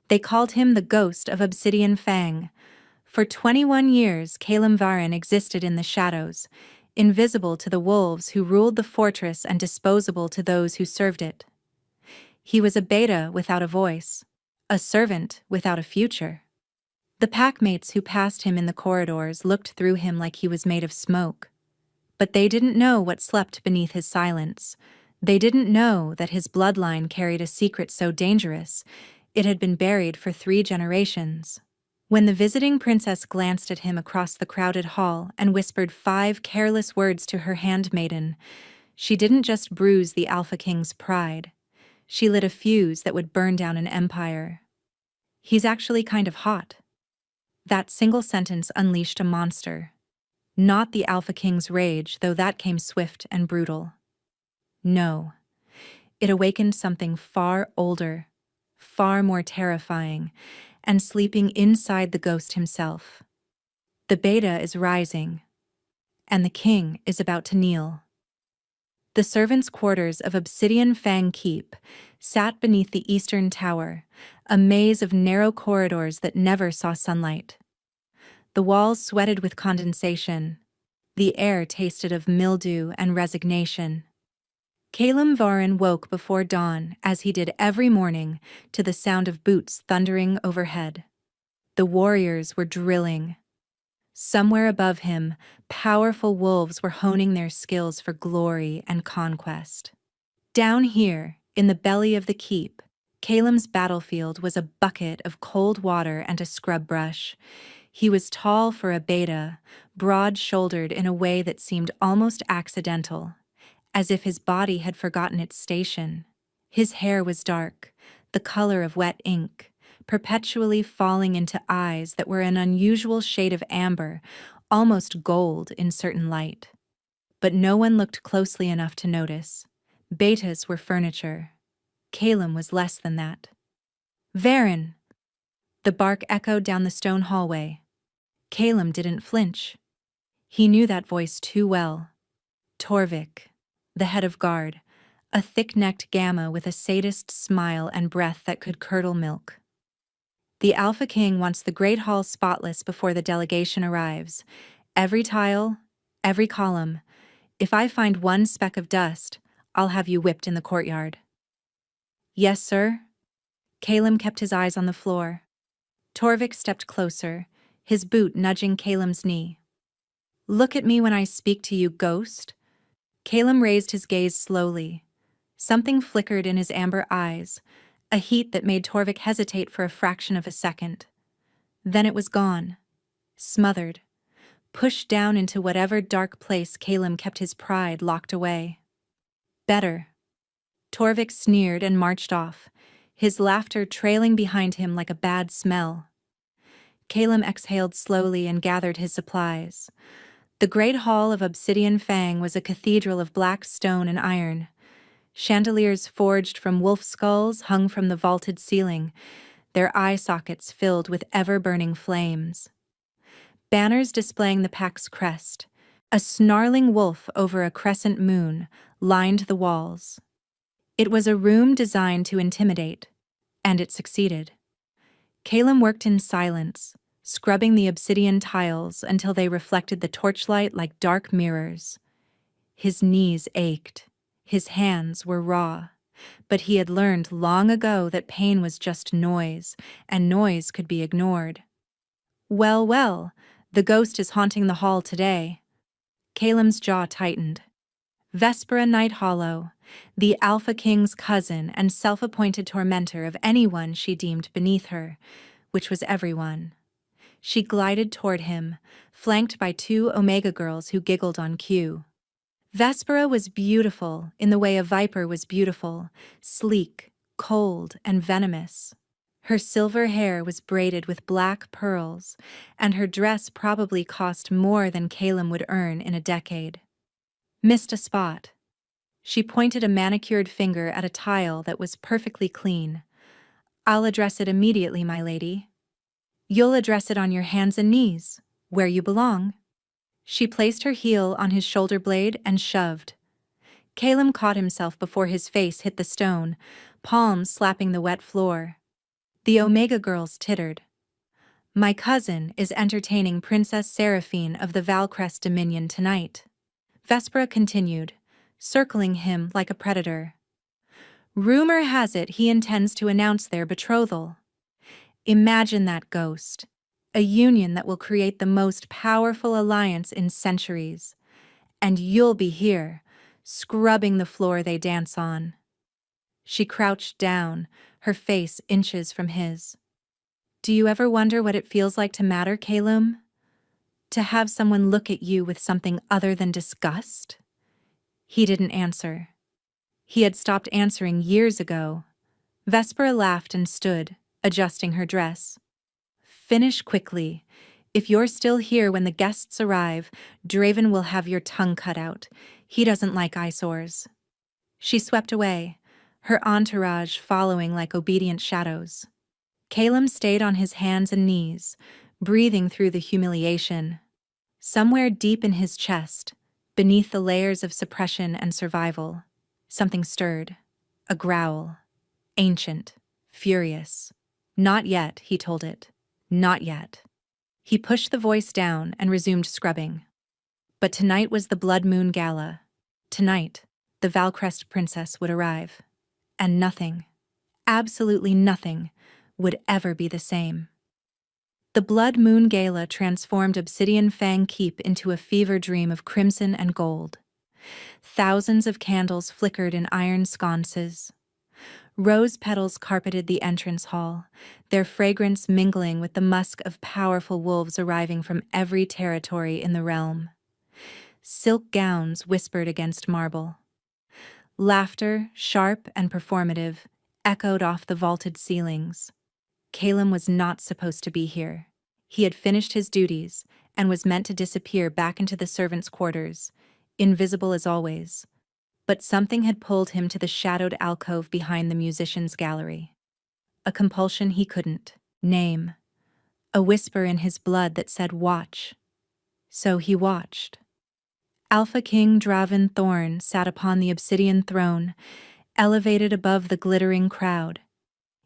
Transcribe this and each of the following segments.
They called him the Ghost of Obsidian Fang. For 21 years, Kalimvaran existed in the shadows, invisible to the wolves who ruled the fortress and disposable to those who served it. He was a beta without a voice, a servant without a future. The packmates who passed him in the corridors looked through him like he was made of smoke. But they didn't know what slept beneath his silence. They didn't know that his bloodline carried a secret so dangerous, it had been buried for 3 generations. When the visiting princess glanced at him across the crowded hall and whispered 5 careless words to her handmaiden, she didn't just bruise the Alpha King's pride. She lit a fuse that would burn down an empire. He's actually kind of hot. That single sentence unleashed a monster. Not the Alpha King's rage, though that came swift and brutal. No. It awakened something far older, far more terrifying, and sleeping inside the ghost himself. The beta is rising, and the king is about to kneel. The servants' quarters of Obsidian Fang Keep sat beneath the eastern tower, a maze of narrow corridors that never saw sunlight. The walls sweated with condensation. The air tasted of mildew and resignation. Kalimvaran woke before dawn, as he did every morning, to the sound of boots thundering overhead. The warriors were drilling. Somewhere above him, powerful wolves were honing their skills for glory and conquest. Down here, in the belly of the keep, Kalim's battlefield was a bucket of cold water and a scrub brush. He was tall for a beta, broad-shouldered in a way that seemed almost accidental, as if his body had forgotten its station. His hair was dark, the color of wet ink, perpetually falling into eyes that were an unusual shade of amber, almost gold in certain light. But no one looked closely enough to notice. Betas were furniture. Kalim was less than that. Varen! The bark echoed down the stone hallway. Kalim didn't flinch. He knew that voice too well. Torvik, the head of guard, a thick-necked gamma with a sadist smile and breath that could curdle milk. The Alpha King wants the Great Hall spotless before the delegation arrives. Every tile, every column. If I find one speck of dust, I'll have you whipped in the courtyard. Yes, sir? Kalim kept his eyes on the floor. Torvik stepped closer, his boot nudging Kalim's knee. Look at me when I speak to you, ghost. Kalim raised his gaze slowly. Something flickered in his amber eyes, a heat that made Torvik hesitate for a fraction of a second. Then it was gone, smothered, pushed down into whatever dark place Kalim kept his pride locked away. Better. Torvik sneered and marched off, his laughter trailing behind him like a bad smell. Kalim exhaled slowly and gathered his supplies. The great hall of Obsidian Fang was a cathedral of black stone and iron. Chandeliers forged from wolf skulls hung from the vaulted ceiling, their eye sockets filled with ever-burning flames. Banners displaying the pack's crest, a snarling wolf over a crescent moon, lined the walls. It was a room designed to intimidate, and it succeeded. Kalim worked in silence, scrubbing the obsidian tiles until they reflected the torchlight like dark mirrors. His knees ached. His hands were raw, but he had learned long ago that pain was just noise, and noise could be ignored. Well, well, the ghost is haunting the hall today. Kalim's jaw tightened. Vespera Night Hollow, the Alpha King's cousin and self-appointed tormentor of anyone she deemed beneath her, which was everyone. She glided toward him, flanked by 2 Omega girls who giggled on cue. Vespera was beautiful in the way a viper was beautiful, sleek, cold, and venomous. Her silver hair was braided with black pearls, and her dress probably cost more than Kalim would earn in a decade. Missed a spot. She pointed a manicured finger at a tile that was perfectly clean. I'll address it immediately, my lady. You'll address it on your hands and knees, where you belong. She placed her heel on his shoulder blade and shoved. Kalim caught himself before his face hit the stone, palms slapping the wet floor. The Omega girls tittered. My cousin is entertaining Princess Seraphine of the Valcrest Dominion tonight. Vespera continued, circling him like a predator. Rumor has it he intends to announce their betrothal. Imagine that ghost. A union that will create the most powerful alliance in centuries. And you'll be here, scrubbing the floor they dance on. She crouched down, her face inches from his. Do you ever wonder what it feels like to matter, Calum? To have someone look at you with something other than disgust? He didn't answer. He had stopped answering years ago. Vespera laughed and stood, adjusting her dress. Finish quickly. If you're still here when the guests arrive, Draven will have your tongue cut out. He doesn't like eyesores. She swept away, her entourage following like obedient shadows. Calum stayed on his hands and knees, breathing through the humiliation. Somewhere deep in his chest, beneath the layers of suppression and survival, something stirred. A growl. Ancient. Furious. Not yet, he told it. Not yet. He pushed the voice down and resumed scrubbing. But tonight was the Blood Moon Gala. Tonight, the Valcrest princess would arrive. And nothing, absolutely nothing, would ever be the same. The Blood Moon Gala transformed Obsidian Fang Keep into a fever dream of crimson and gold. Thousands of candles flickered in iron sconces. Rose petals carpeted the entrance hall, their fragrance mingling with the musk of powerful wolves arriving from every territory in the realm. Silk gowns whispered against marble. Laughter, sharp and performative, echoed off the vaulted ceilings. Calum was not supposed to be here. He had finished his duties and was meant to disappear back into the servants' quarters, invisible as always. But something had pulled him to the shadowed alcove behind the musicians' gallery. A compulsion he couldn't name. A whisper in his blood that said, "Watch." So he watched. Alpha King Draven Thorn sat upon the obsidian throne, elevated above the glittering crowd.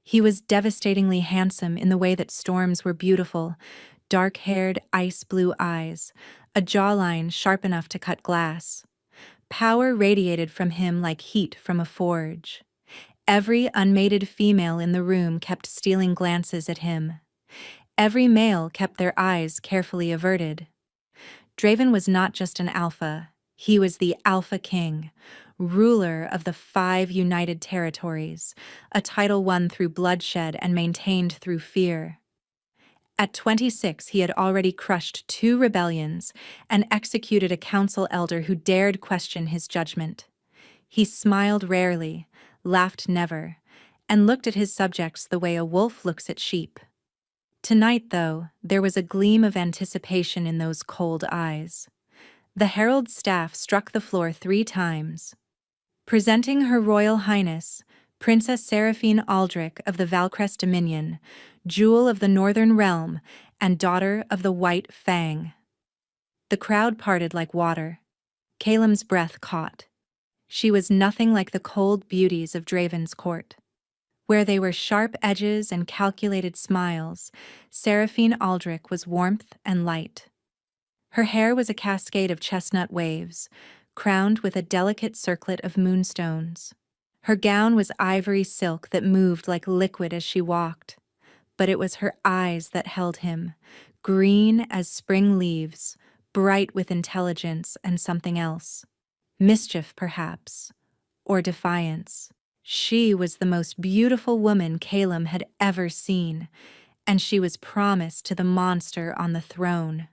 He was devastatingly handsome in the way that storms were beautiful, dark-haired, ice-blue eyes, a jawline sharp enough to cut glass. Power radiated from him like heat from a forge. Every unmated female in the room kept stealing glances at him. Every male kept their eyes carefully averted. Draven was not just an alpha, he was the Alpha King, ruler of the 5 United Territories, a title won through bloodshed and maintained through fear. At 26, he had already crushed 2 rebellions and executed a council elder who dared question his judgment. He smiled rarely, laughed never, and looked at his subjects the way a wolf looks at sheep. Tonight, though, there was a gleam of anticipation in those cold eyes. The herald's staff struck the floor 3 times. Presenting Her Royal Highness, Princess Seraphine Aldrich of the Valcrest Dominion, Jewel of the Northern Realm, and daughter of the White Fang. The crowd parted like water. Calum's breath caught. She was nothing like the cold beauties of Draven's court. Where they were sharp edges and calculated smiles, Seraphine Aldrich was warmth and light. Her hair was a cascade of chestnut waves, crowned with a delicate circlet of moonstones. Her gown was ivory silk that moved like liquid as she walked. But it was her eyes that held him, green as spring leaves, bright with intelligence and something else. Mischief, perhaps, or defiance. She was the most beautiful woman Calum had ever seen, and she was promised to the monster on the throne.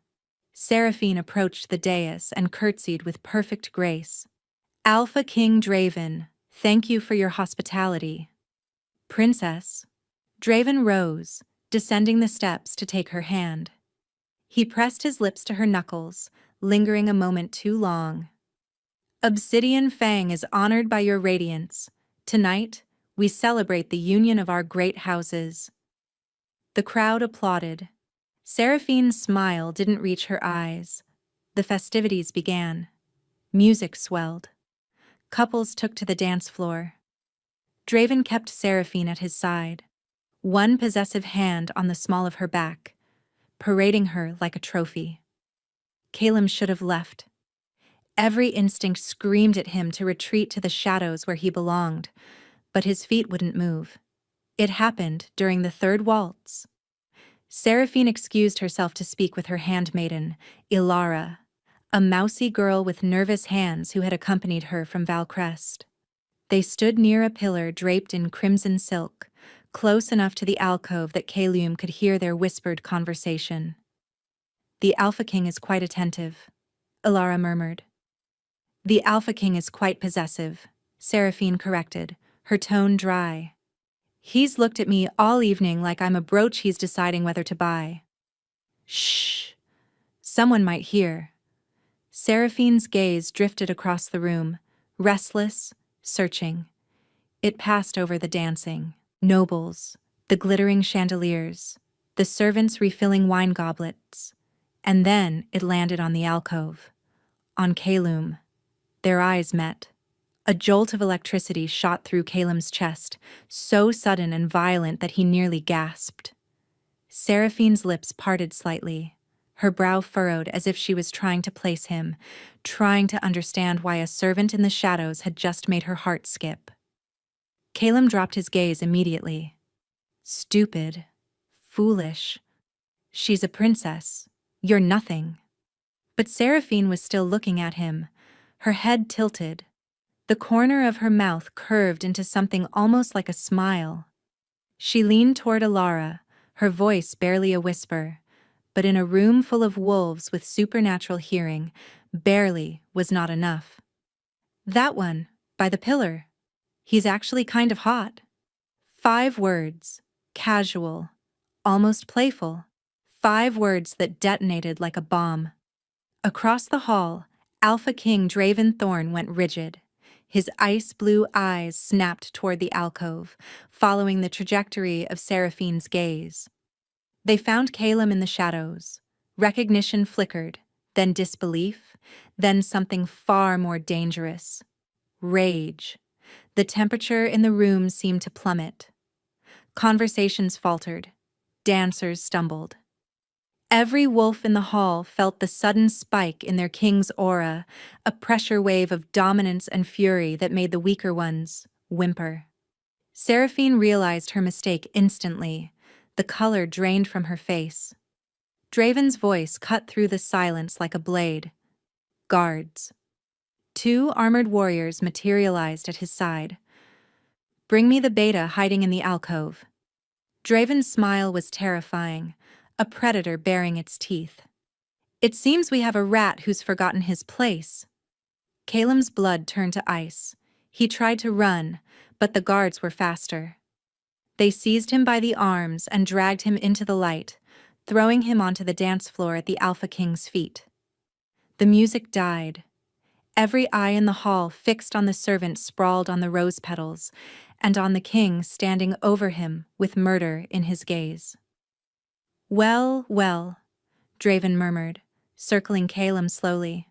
Seraphine approached the dais and curtsied with perfect grace. Alpha King Draven, thank you for your hospitality. Princess. Draven rose, descending the steps to take her hand. He pressed his lips to her knuckles, lingering a moment too long. Obsidian Fang is honored by your radiance. Tonight, we celebrate the union of our great houses. The crowd applauded. Seraphine's smile didn't reach her eyes. The festivities began. Music swelled. Couples took to the dance floor. Draven kept Seraphine at his side. one possessive hand on the small of her back, parading her like a trophy. Calem should have left. Every instinct screamed at him to retreat to the shadows where he belonged, but his feet wouldn't move. It happened during the third waltz. Seraphine excused herself to speak with her handmaiden, Ilara, a mousy girl with nervous hands who had accompanied her from Valcrest. They stood near a pillar draped in crimson silk, close enough to the alcove that Calem could hear their whispered conversation. "The Alpha King is quite attentive," Ilara murmured. "The Alpha King is quite possessive," Seraphine corrected, her tone dry. "He's looked at me all evening like I'm a brooch he's deciding whether to buy." "Shh! Someone might hear." Seraphine's gaze drifted across the room, restless, searching. It passed over the dancing, nobles, the glittering chandeliers, the servants refilling wine goblets, and then it landed on the alcove, on Calem. Their eyes met. A jolt of electricity shot through Calem's chest, so sudden and violent that he nearly gasped. Seraphine's lips parted slightly, her brow furrowed as if she was trying to place him, trying to understand why a servant in the shadows had just made her heart skip. Calem dropped his gaze immediately. "Stupid. Foolish. She's a princess. You're nothing." But Seraphine was still looking at him, her head tilted. The corner of her mouth curved into something almost like a smile. She leaned toward Ilara, her voice barely a whisper, but in a room full of wolves with supernatural hearing, barely was not enough. "That one, by the pillar. He's actually kind of hot." 5 words, casual, almost playful. 5 words that detonated like a bomb. Across the hall, Alpha King Draven Thorn went rigid. His ice-blue eyes snapped toward the alcove, following the trajectory of Seraphine's gaze. They found Calem in the shadows. Recognition flickered, then disbelief, then something far more dangerous. Rage. The temperature in the room seemed to plummet. Conversations faltered. Dancers stumbled. Every wolf in the hall felt the sudden spike in their king's aura, a pressure wave of dominance and fury that made the weaker ones whimper. Seraphine realized her mistake instantly. The color drained from her face. Draven's voice cut through the silence like a blade. "Guards." 2 armored warriors materialized at his side. "Bring me the beta hiding in the alcove." Draven's smile was terrifying, a predator baring its teeth. "It seems we have a rat who's forgotten his place." Calem's blood turned to ice. He tried to run, but the guards were faster. They seized him by the arms and dragged him into the light, throwing him onto the dance floor at the Alpha King's feet. The music died. Every eye in the hall fixed on the servant sprawled on the rose petals, and on the king standing over him with murder in his gaze. "Well, well," Draven murmured, circling Calem slowly.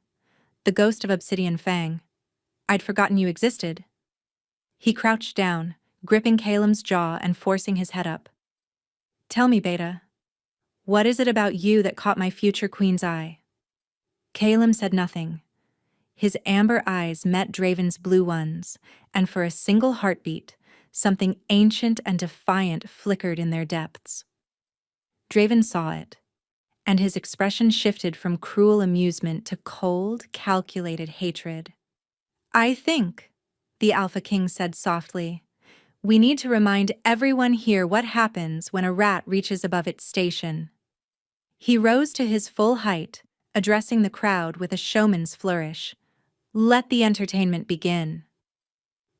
"The ghost of Obsidian Fang. I'd forgotten you existed." He crouched down, gripping Calem's jaw and forcing his head up. "Tell me, Beta, what is it about you that caught my future queen's eye?" Calem said nothing. His amber eyes met Draven's blue ones, and for a single heartbeat, something ancient and defiant flickered in their depths. Draven saw it, and his expression shifted from cruel amusement to cold, calculated hatred. "I think," the Alpha King said softly, "we need to remind everyone here what happens when a rat reaches above its station." He rose to his full height, addressing the crowd with a showman's flourish. "Let the entertainment begin."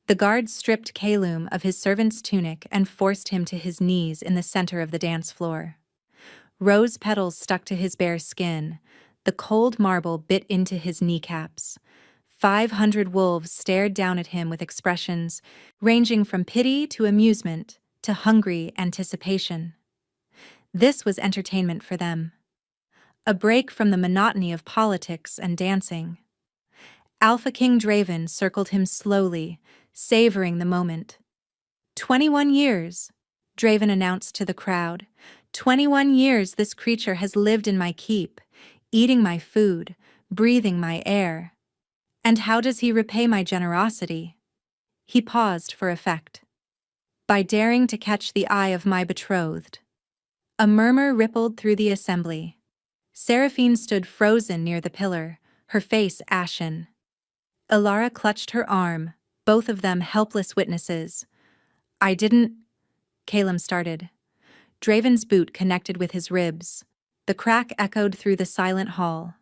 The guards stripped Calem of his servant's tunic and forced him to his knees in the center of the dance floor. Rose petals stuck to his bare skin. The cold marble bit into his kneecaps. 500 wolves stared down at him with expressions ranging from pity to amusement to hungry anticipation. This was entertainment for them. A break from the monotony of politics and dancing. Alpha King Draven circled him slowly, savoring the moment. 21 years. Draven announced to the crowd. 21 years this creature has lived in my keep, eating my food, breathing my air. And how does he repay my generosity? He paused for effect. By daring to catch the eye of my betrothed. A murmur rippled through the assembly. Seraphine stood frozen near the pillar, her face ashen. Ilara clutched her arm, both of them helpless witnesses. I didn't... Calum started. Draven's boot connected with his ribs. The crack echoed through the silent hall.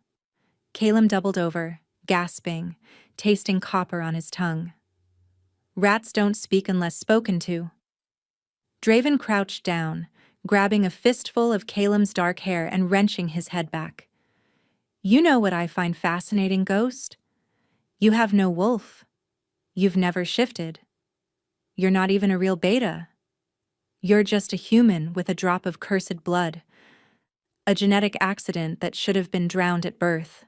Calum doubled over, gasping, tasting copper on his tongue. Rats don't speak unless spoken to. Draven crouched down, grabbing a fistful of Calum's dark hair and wrenching his head back. You know what I find fascinating, Ghost? You have no wolf. You've never shifted. You're not even a real beta. You're just a human with a drop of cursed blood. A genetic accident that should have been drowned at birth.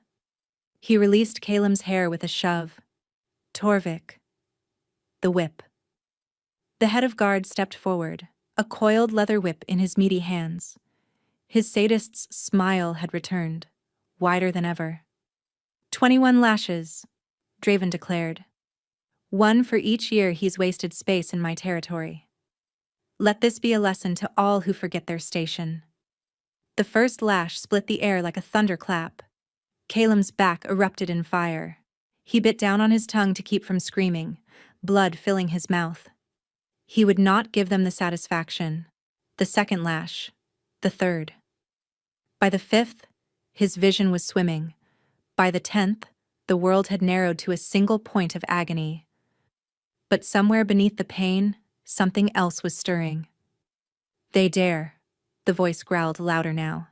He released Calum's hair with a shove. Torvik. The whip. The head of guard stepped forward, a coiled leather whip in his meaty hands. His sadist's smile had returned, wider than ever. 21 lashes, Draven declared. 1 for each year he's wasted space in my territory. Let this be a lesson to all who forget their station. The first lash split the air like a thunderclap. Calum's back erupted in fire. He bit down on his tongue to keep from screaming, blood filling his mouth. He would not give them the satisfaction. The second lash. The third. By the 5th, his vision was swimming. By the 10th, the world had narrowed to a single point of agony. But somewhere beneath the pain, something else was stirring. They dare, the voice growled louder now.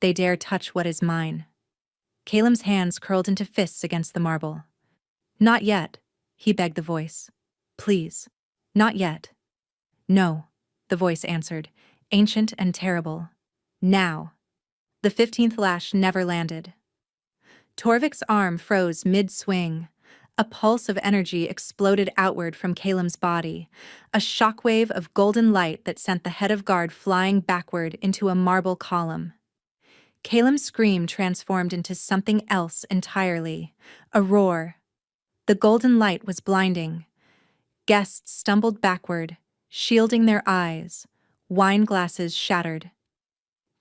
They dare touch what is mine. Calum's hands curled into fists against the marble. Not yet, he begged the voice. Please, not yet. No, the voice answered, ancient and terrible. Now. The 15th lash never landed. Torvik's arm froze mid-swing. A pulse of energy exploded outward from Calum's body, a shockwave of golden light that sent the head of guard flying backward into a marble column. Calum's scream transformed into something else entirely, a roar. The golden light was blinding. Guests stumbled backward, shielding their eyes, wine glasses shattered.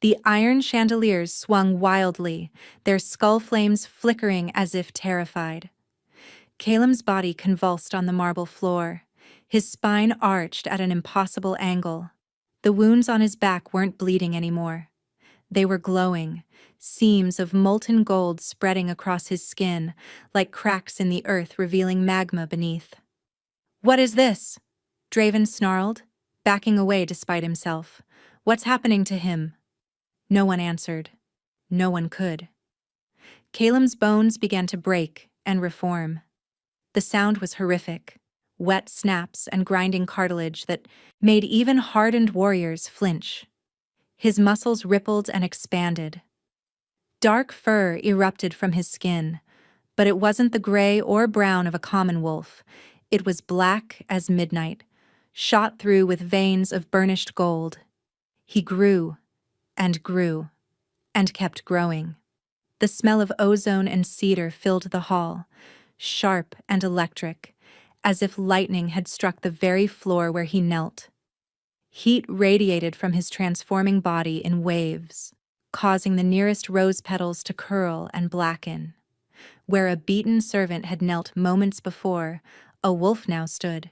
The iron chandeliers swung wildly, their skull flames flickering as if terrified. Calum's body convulsed on the marble floor. His spine arched at an impossible angle. The wounds on his back weren't bleeding anymore. They were glowing, seams of molten gold spreading across his skin, like cracks in the earth revealing magma beneath. What is this? Draven snarled, backing away despite himself. What's happening to him? No one answered. No one could. Calum's bones began to break and reform. The sound was horrific, wet snaps and grinding cartilage that made even hardened warriors flinch. His muscles rippled and expanded. Dark fur erupted from his skin, but it wasn't the gray or brown of a common wolf. It was black as midnight, shot through with veins of burnished gold. He grew and grew and kept growing. The smell of ozone and cedar filled the hall, sharp and electric, as if lightning had struck the very floor where he knelt. Heat radiated from his transforming body in waves, causing the nearest rose petals to curl and blacken. Where a beaten servant had knelt moments before, a wolf now stood.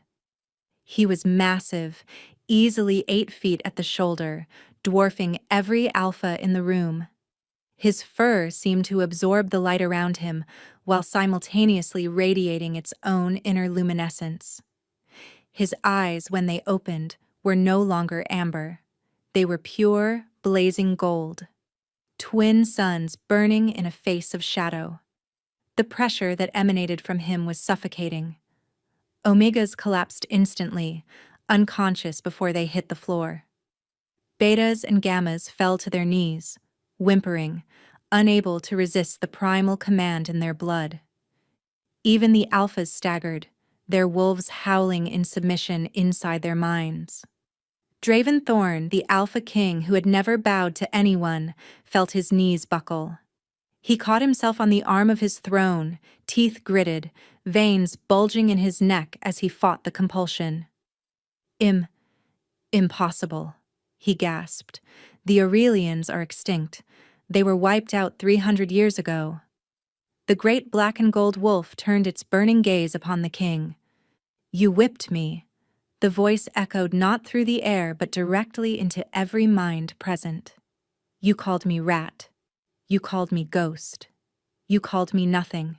He was massive, easily 8 feet at the shoulder, dwarfing every alpha in the room. His fur seemed to absorb the light around him, while simultaneously radiating its own inner luminescence. His eyes, when they opened, were no longer amber. They were pure, blazing gold. Twin suns burning in a face of shadow. The pressure that emanated from him was suffocating. Omegas collapsed instantly, unconscious before they hit the floor. Betas and gammas fell to their knees, whimpering, unable to resist the primal command in their blood. Even the alphas staggered, their wolves howling in submission inside their minds. Draven Thorn, the Alpha King who had never bowed to anyone, felt his knees buckle. He caught himself on the arm of his throne, teeth gritted, veins bulging in his neck as he fought the compulsion. Impossible, he gasped. The Aurelians are extinct. They were wiped out 300 years ago. The great black and gold wolf turned its burning gaze upon the king. You whipped me. The voice echoed not through the air but directly into every mind present. You called me rat. You called me ghost. You called me nothing.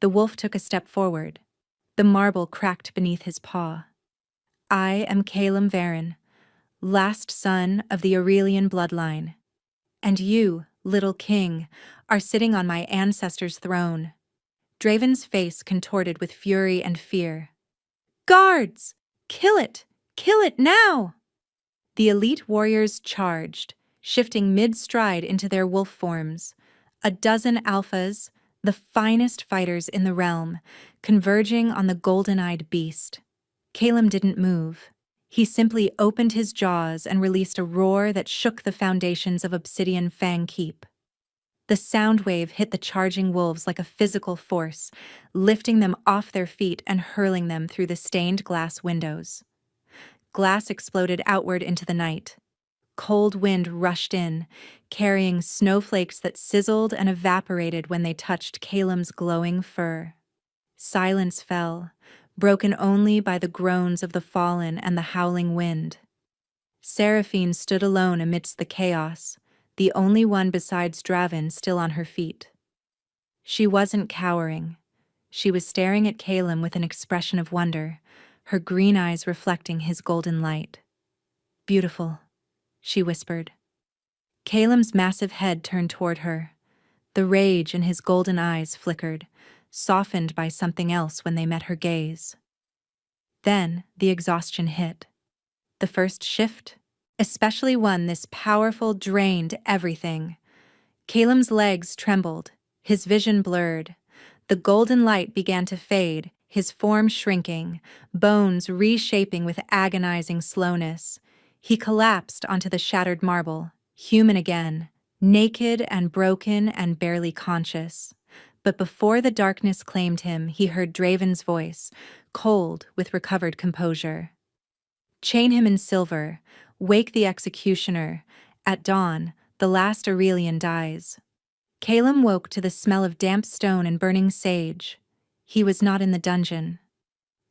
The wolf took a step forward. The marble cracked beneath his paw. I am Calem Varen, last son of the Aurelian bloodline. And you, little king, are sitting on my ancestor's throne. Draven's face contorted with fury and fear. Guards! Kill it! Kill it now! The elite warriors charged, shifting mid-stride into their wolf forms. A dozen alphas, the finest fighters in the realm, converging on the golden-eyed beast. Calem didn't move. He simply opened his jaws and released a roar that shook the foundations of Obsidian Fang Keep. The sound wave hit the charging wolves like a physical force, lifting them off their feet and hurling them through the stained glass windows. Glass exploded outward into the night. Cold wind rushed in, carrying snowflakes that sizzled and evaporated when they touched Calem's glowing fur. Silence fell, broken only by the groans of the fallen and the howling wind. Seraphine stood alone amidst the chaos, the only one besides Draven still on her feet. She wasn't cowering. She was staring at Calem with an expression of wonder, her green eyes reflecting his golden light. Beautiful, she whispered. Calem's massive head turned toward her. The rage in his golden eyes flickered, softened by something else when they met her gaze. Then the exhaustion hit. The first shift, especially one this powerful, drained everything. Calem's legs trembled, his vision blurred. The golden light began to fade, his form shrinking, bones reshaping with agonizing slowness. He collapsed onto the shattered marble, human again, naked and broken and barely conscious. But before the darkness claimed him, he heard Draven's voice, cold with recovered composure. Chain him in silver, wake the executioner. At dawn, the last Aurelian dies. Calem woke to the smell of damp stone and burning sage. He was not in the dungeon.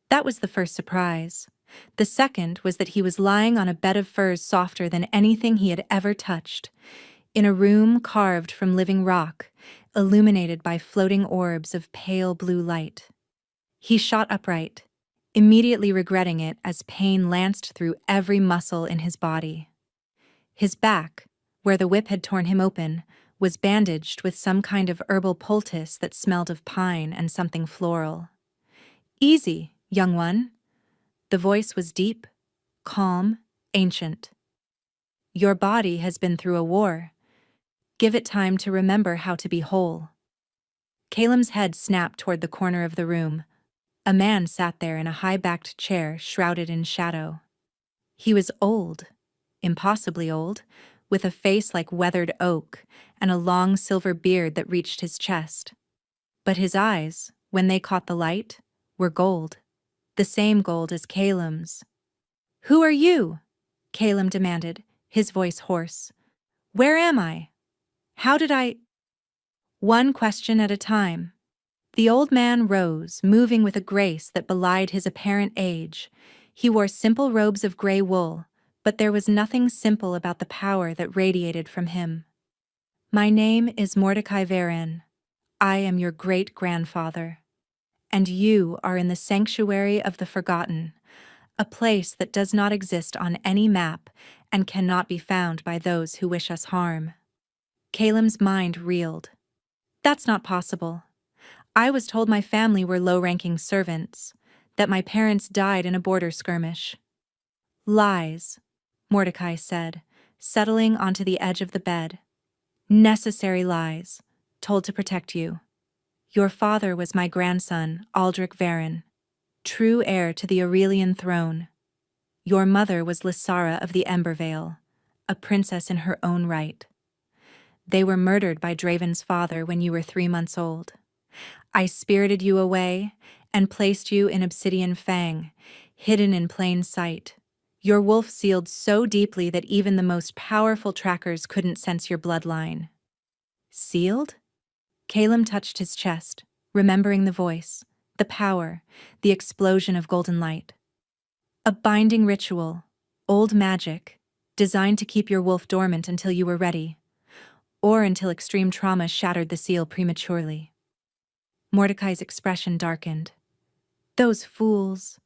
That was the first surprise. The second was that he was lying on a bed of furs softer than anything he had ever touched, in a room carved from living rock, illuminated by floating orbs of pale blue light. He shot upright, immediately regretting it as pain lanced through every muscle in his body. His back, where the whip had torn him open, was bandaged with some kind of herbal poultice that smelled of pine and something floral. Easy, young one. The voice was deep, calm, ancient. Your body has been through a war. Give it time to remember how to be whole. Calem's head snapped toward the corner of the room. A man sat there in a high-backed chair shrouded in shadow. He was old, impossibly old, with a face like weathered oak and a long silver beard that reached his chest. But his eyes, when they caught the light, were gold, the same gold as Calem's. Who are you? Calem demanded, his voice hoarse. Where am I? How did I? One question at a time. The old man rose, moving with a grace that belied his apparent age. He wore simple robes of gray wool, but there was nothing simple about the power that radiated from him. My name is Mordecai Varen. I am your great-grandfather. And you are in the Sanctuary of the Forgotten, a place that does not exist on any map and cannot be found by those who wish us harm. Calem's mind reeled. That's not possible. I was told my family were low-ranking servants, that my parents died in a border skirmish. Lies, Mordecai said, settling onto the edge of the bed. Necessary lies, told to protect you. Your father was my grandson, Aldrich Varen, true heir to the Aurelian throne. Your mother was Lysara of the Embervale, a princess in her own right. They were murdered by Draven's father when you were 3 months old. I spirited you away and placed you in Obsidian Fang, hidden in plain sight. Your wolf sealed so deeply that even the most powerful trackers couldn't sense your bloodline. Sealed? Calum touched his chest, remembering the voice, the power, the explosion of golden light. A binding ritual, old magic, designed to keep your wolf dormant until you were ready, or until extreme trauma shattered the seal prematurely. Mordecai's expression darkened. Those fools.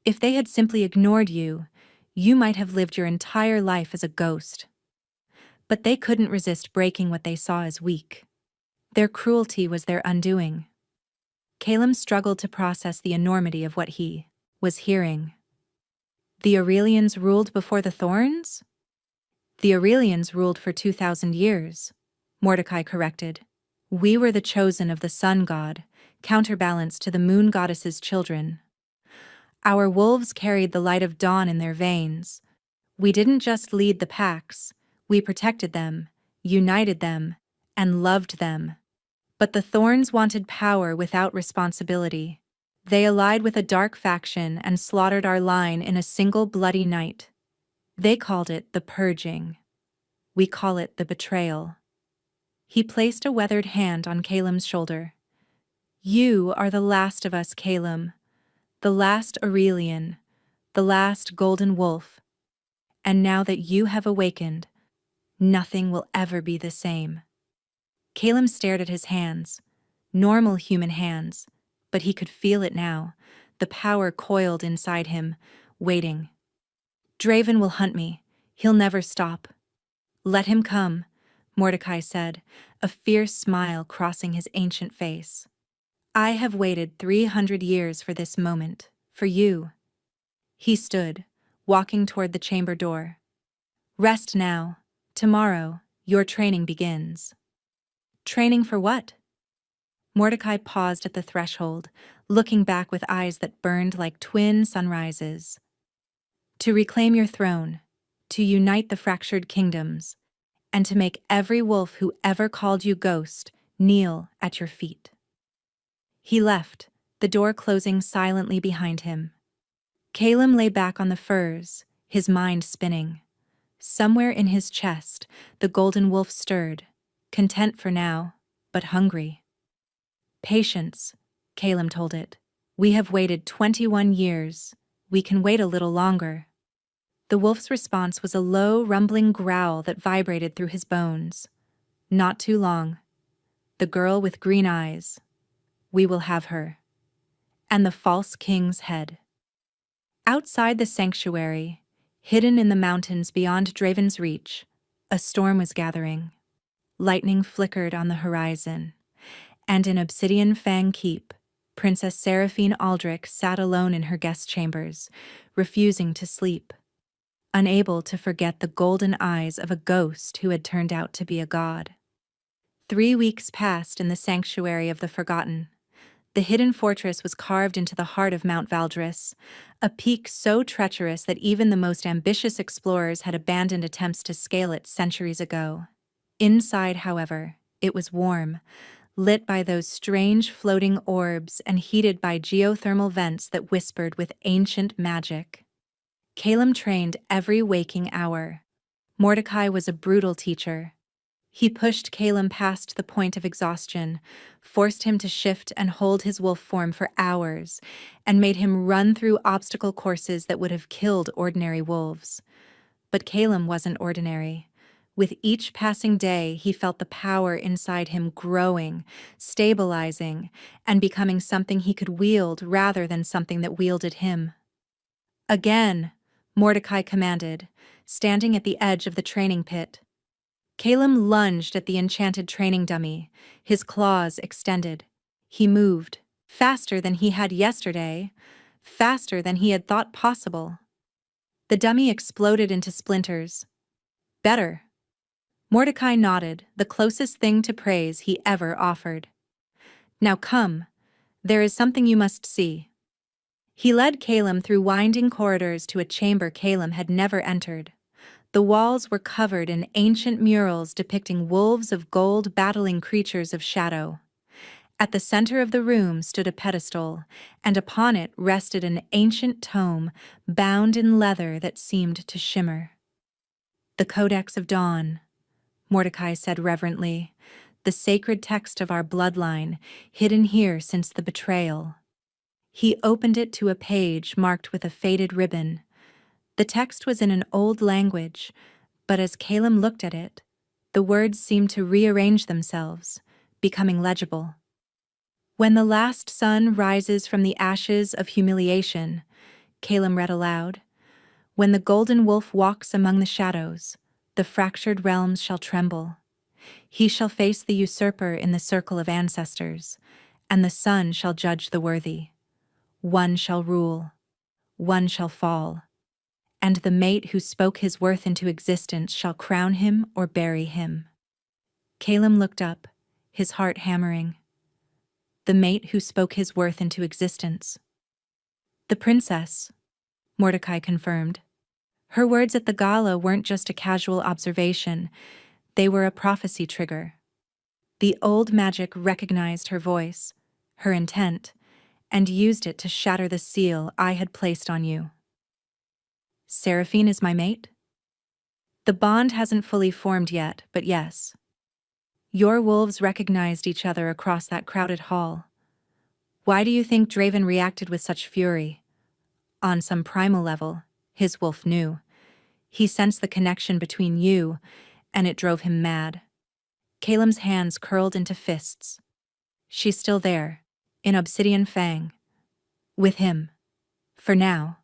If they had simply ignored you, you might have lived your entire life as a ghost. But they couldn't resist breaking what they saw as weak. Their cruelty was their undoing. Calum struggled to process the enormity of what he was hearing. The Aurelians ruled before the Thorns? The Aurelians ruled for 2,000 years, Mordecai corrected. We were the chosen of the sun god, counterbalanced to the moon goddess's children. Our wolves carried the light of dawn in their veins. We didn't just lead the packs, we protected them, united them, and loved them. But the Thorns wanted power without responsibility. They allied with a dark faction and slaughtered our line in a single bloody night. They called it the Purging. We call it the Betrayal. He placed a weathered hand on Calum's shoulder. You are the last of us, Calum. The last Aurelian. The last Golden Wolf. And now that you have awakened, nothing will ever be the same. Calum stared at his hands. Normal human hands. But he could feel it now. The power coiled inside him, waiting. Draven will hunt me. He'll never stop. Let him come, Mordecai said, a fierce smile crossing his ancient face. I have waited 300 years for this moment, for you. He stood, walking toward the chamber door. Rest now. Tomorrow, your training begins. Training for what? Mordecai paused at the threshold, looking back with eyes that burned like twin sunrises. To reclaim your throne, to unite the fractured kingdoms, and to make every wolf who ever called you ghost kneel at your feet. He left, the door closing silently behind him. Calum lay back on the furs, his mind spinning. Somewhere in his chest, the golden wolf stirred, content for now, but hungry. Patience, Calum told it. We have waited 21 years. We can wait a little longer. The wolf's response was a low, rumbling growl that vibrated through his bones. Not too long. The girl with green eyes. We will have her. And the false king's head. Outside the sanctuary, hidden in the mountains beyond Draven's reach, a storm was gathering. Lightning flickered on the horizon. And in Obsidian Fang Keep, Princess Seraphine Aldrich sat alone in her guest chambers, refusing to sleep. Unable to forget the golden eyes of a ghost who had turned out to be a god. 3 weeks passed in the Sanctuary of the Forgotten. The hidden fortress was carved into the heart of Mount Valdris, a peak so treacherous that even the most ambitious explorers had abandoned attempts to scale it centuries ago. Inside, however, it was warm, lit by those strange floating orbs and heated by geothermal vents that whispered with ancient magic. Calum trained every waking hour. Mordecai was a brutal teacher. He pushed Calum past the point of exhaustion, forced him to shift and hold his wolf form for hours, and made him run through obstacle courses that would have killed ordinary wolves. But Calum wasn't ordinary. With each passing day, he felt the power inside him growing, stabilizing, and becoming something he could wield rather than something that wielded him. Again, Mordecai commanded, standing at the edge of the training pit. Calum lunged at the enchanted training dummy, his claws extended. He moved, faster than he had yesterday, faster than he had thought possible. The dummy exploded into splinters. Better. Mordecai nodded, the closest thing to praise he ever offered. Now come, there is something you must see. He led Caleb through winding corridors to a chamber Caleb had never entered. The walls were covered in ancient murals depicting wolves of gold battling creatures of shadow. At the center of the room stood a pedestal, and upon it rested an ancient tome bound in leather that seemed to shimmer. "The Codex of Dawn," Mordecai said reverently, "the sacred text of our bloodline, hidden here since the betrayal." He opened it to a page marked with a faded ribbon. The text was in an old language, but as Caleb looked at it, the words seemed to rearrange themselves, becoming legible. "When the last sun rises from the ashes of humiliation," Caleb read aloud, "when the golden wolf walks among the shadows, the fractured realms shall tremble. He shall face the usurper in the circle of ancestors, and the sun shall judge the worthy. One shall rule, one shall fall, and the mate who spoke his worth into existence shall crown him or bury him." Caleb looked up, his heart hammering. The mate who spoke his worth into existence. "The princess," Mordecai confirmed. Her words at the gala weren't just a casual observation, they were a prophecy trigger. The old magic recognized her voice, her intent, and used it to shatter the seal I had placed on you. "Seraphine is my mate?" "The bond hasn't fully formed yet, but yes. Your wolves recognized each other across that crowded hall. Why do you think Draven reacted with such fury? On some primal level, his wolf knew. He sensed the connection between you, and it drove him mad." Caleb's hands curled into fists. "She's still there, in Obsidian Fang. With him. For now."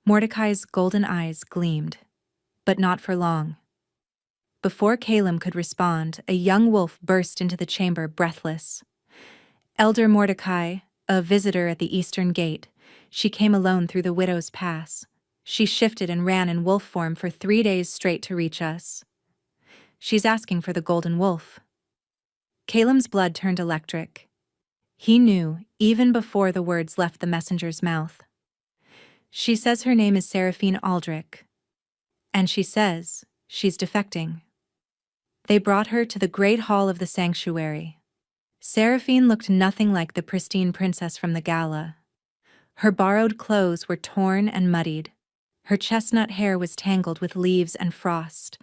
Mordecai's golden eyes gleamed. But not for long. Before Caleb could respond, a young wolf burst into the chamber, breathless. "Elder Mordecai, a visitor at the eastern gate. She came alone through the Widow's Pass. She shifted and ran in wolf form for 3 days straight to reach us. She's asking for the golden wolf." Caleb's blood turned electric. He knew, even before the words left the messenger's mouth. "She says her name is Seraphine Aldrich. And she says she's defecting." They brought her to the great hall of the sanctuary. Seraphine looked nothing like the pristine princess from the gala. Her borrowed clothes were torn and muddied. Her chestnut hair was tangled with leaves and frost.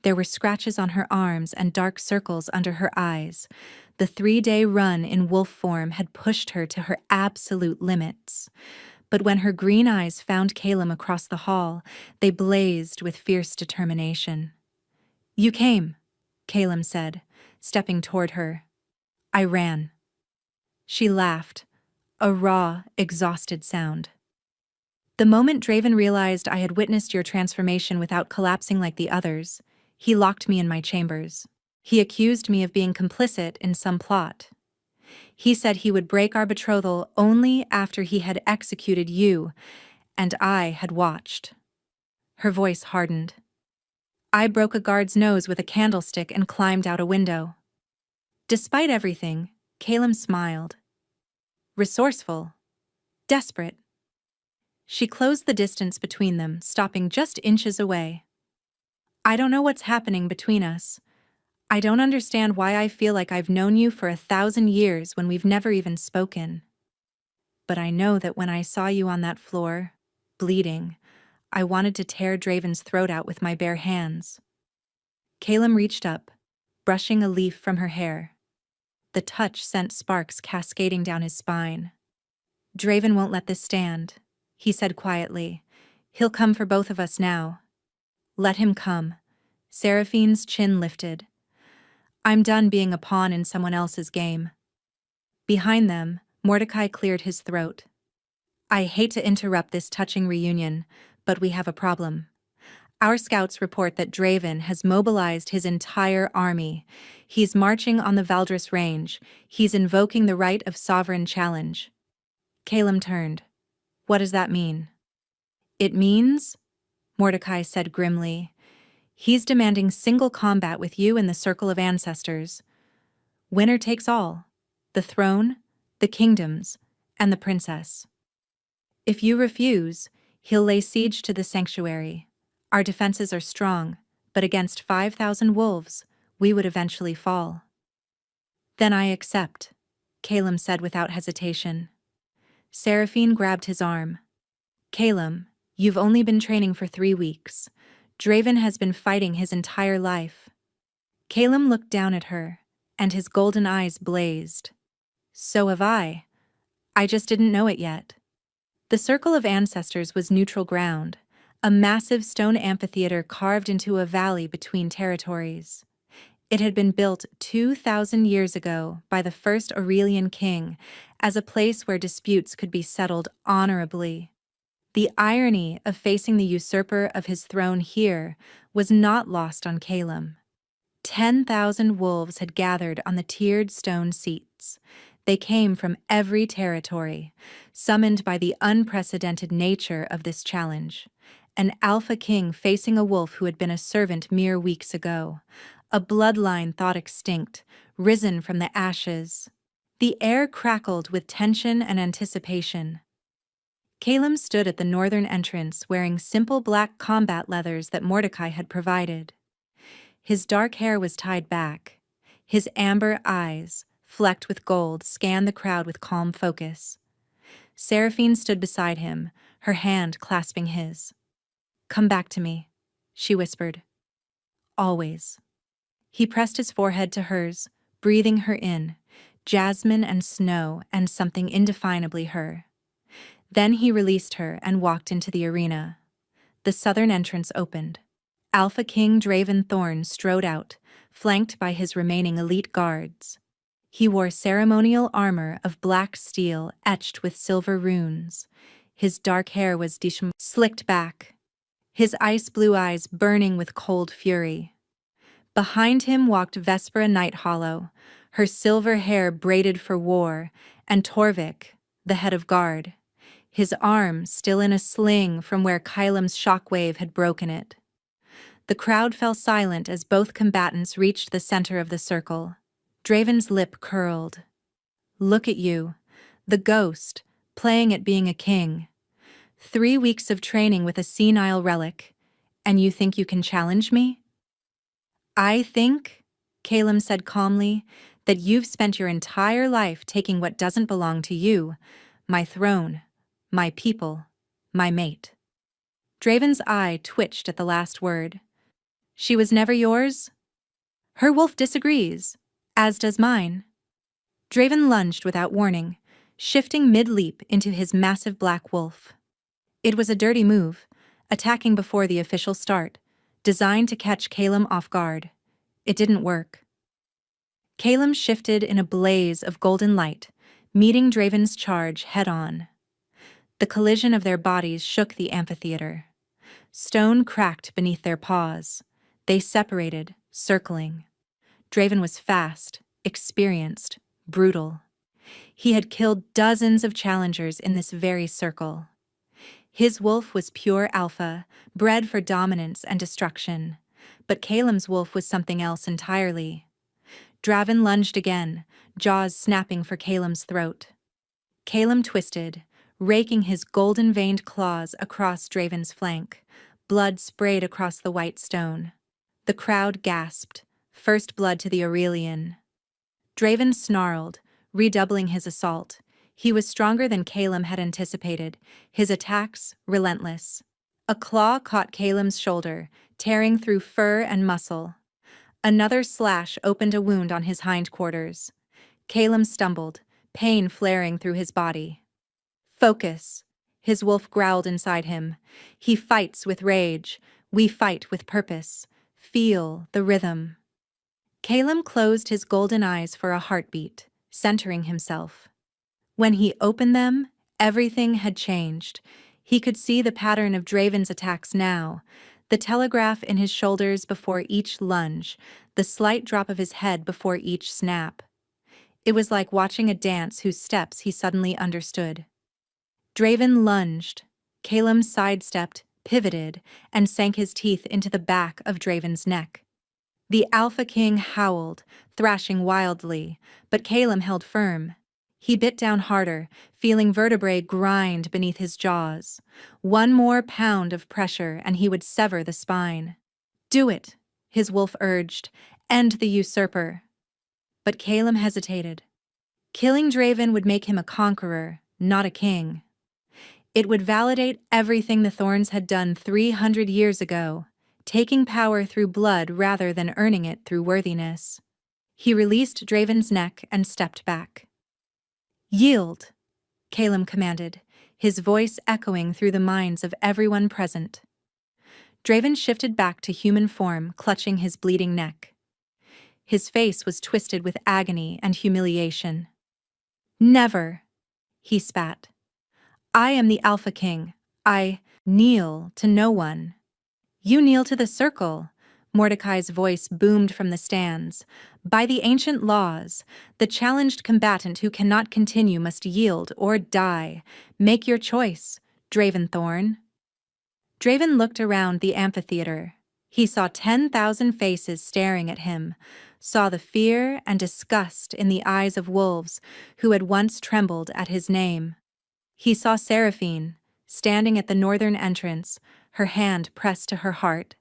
There were scratches on her arms and dark circles under her eyes. The 3-day run in wolf form had pushed her to her absolute limits. But when her green eyes found Caleb across the hall, they blazed with fierce determination. "You came," Caleb said, stepping toward her. "I ran." She laughed, a raw, exhausted sound. "The moment Draven realized I had witnessed your transformation without collapsing like the others, he locked me in my chambers. He accused me of being complicit in some plot. He said he would break our betrothal only after he had executed you, and I had watched." Her voice hardened. "I broke a guard's nose with a candlestick and climbed out a window." Despite everything, Caleb smiled. Resourceful. Desperate. She closed the distance between them, stopping just inches away. "I don't know what's happening between us. I don't understand why I feel like I've known you for 1,000 years when we've never even spoken. But I know that when I saw you on that floor, bleeding, I wanted to tear Draven's throat out with my bare hands." Caleb reached up, brushing a leaf from her hair. The touch sent sparks cascading down his spine. "Draven won't let this stand," he said quietly. "He'll come for both of us now." "Let him come." Seraphine's chin lifted. "I'm done being a pawn in someone else's game." Behind them, Mordecai cleared his throat. "I hate to interrupt this touching reunion, but we have a problem. Our scouts report that Draven has mobilized his entire army. He's marching on the Valdris Range. He's invoking the right of sovereign challenge." Caleb turned. "What does that mean?" "It means," Mordecai said grimly, "he's demanding single combat with you in the Circle of Ancestors. Winner takes all. The throne, the kingdoms, and the princess." If you refuse, he'll lay siege to the sanctuary. Our defenses are strong, but against 5,000 wolves, we would eventually fall. Then I accept, Calum said without hesitation. Seraphine grabbed his arm. Calum, you've only been training for 3 weeks. Draven has been fighting his entire life. Calum looked down at her, and his golden eyes blazed. So have I. I just didn't know it yet. The Circle of Ancestors was neutral ground, a massive stone amphitheater carved into a valley between territories. It had been built 2,000 years ago by the first Aurelian king as a place where disputes could be settled honorably. The irony of facing the usurper of his throne here was not lost on Calum. 10,000 wolves had gathered on the tiered stone seats. They came from every territory, summoned by the unprecedented nature of this challenge. An alpha king facing a wolf who had been a servant mere weeks ago. A bloodline thought extinct, risen from the ashes. The air crackled with tension and anticipation. Calum stood at the northern entrance wearing simple black combat leathers that Mordecai had provided. His dark hair was tied back. His amber eyes, flecked with gold, scanned the crowd with calm focus. Seraphine stood beside him, her hand clasping his. "Come back to me," she whispered. "Always." He pressed his forehead to hers, breathing her in, jasmine and snow and something indefinably her. Then he released her and walked into the arena. The southern entrance opened. Alpha King Draven Thorn strode out, flanked by his remaining elite guards. He wore ceremonial armor of black steel etched with silver runes. His dark hair was slicked back, his ice-blue eyes burning with cold fury. Behind him walked Vespera Nighthollow, her silver hair braided for war, and Torvik, the head of guard, his arm still in a sling from where Kylum's shockwave had broken it. The crowd fell silent as both combatants reached the center of the circle. Draven's lip curled. "Look at you, the ghost, playing at being a king. 3 weeks of training with a senile relic, and you think you can challenge me?" "I think," Calum said calmly, "that you've spent your entire life taking what doesn't belong to you, my throne, my people, my mate." Draven's eye twitched at the last word. "She was never yours?" "Her wolf disagrees, as does mine." Draven lunged without warning, shifting mid-leap into his massive black wolf. It was a dirty move, attacking before the official start, designed to catch Calum off guard. It didn't work. Calum shifted in a blaze of golden light, meeting Draven's charge head-on. The collision of their bodies shook the amphitheater. Stone cracked beneath their paws. They separated, circling. Draven was fast, experienced, brutal. He had killed dozens of challengers in this very circle. His wolf was pure alpha, bred for dominance and destruction. But Calum's wolf was something else entirely. Draven lunged again, jaws snapping for Calum's throat. Calum twisted, raking his golden-veined claws across Draven's flank. Blood sprayed across the white stone. The crowd gasped, first blood to the Aurelian. Draven snarled, redoubling his assault. He was stronger than Calum had anticipated, his attacks relentless. A claw caught Calum's shoulder, tearing through fur and muscle. Another slash opened a wound on his hindquarters. Calum stumbled, pain flaring through his body. "Focus," his wolf growled inside him. "He fights with rage. We fight with purpose. Feel the rhythm." Calum closed his golden eyes for a heartbeat, centering himself. When he opened them, everything had changed. He could see the pattern of Draven's attacks now, the telegraph in his shoulders before each lunge, the slight drop of his head before each snap. It was like watching a dance whose steps he suddenly understood. Draven lunged. Calum sidestepped, pivoted, and sank his teeth into the back of Draven's neck. The Alpha King howled, thrashing wildly, but Calum held firm. He bit down harder, feeling vertebrae grind beneath his jaws. One more pound of pressure and he would sever the spine. "Do it," his wolf urged. "End the usurper." But Calum hesitated. Killing Draven would make him a conqueror, not a king. It would validate everything the Thorns had done 300 years ago, taking power through blood rather than earning it through worthiness. He released Draven's neck and stepped back. "Yield," Calum commanded, his voice echoing through the minds of everyone present. Draven shifted back to human form, clutching his bleeding neck. His face was twisted with agony and humiliation. "Never," he spat. "I am the Alpha King. I kneel to no one." "You kneel to the Circle," Mordecai's voice boomed from the stands. "By the ancient laws, the challenged combatant who cannot continue must yield or die. Make your choice, Draven Thorn." Draven looked around the amphitheater. He saw 10,000 faces staring at him, saw the fear and disgust in the eyes of wolves who had once trembled at his name. He saw Seraphine, standing at the northern entrance, her hand pressed to her heart.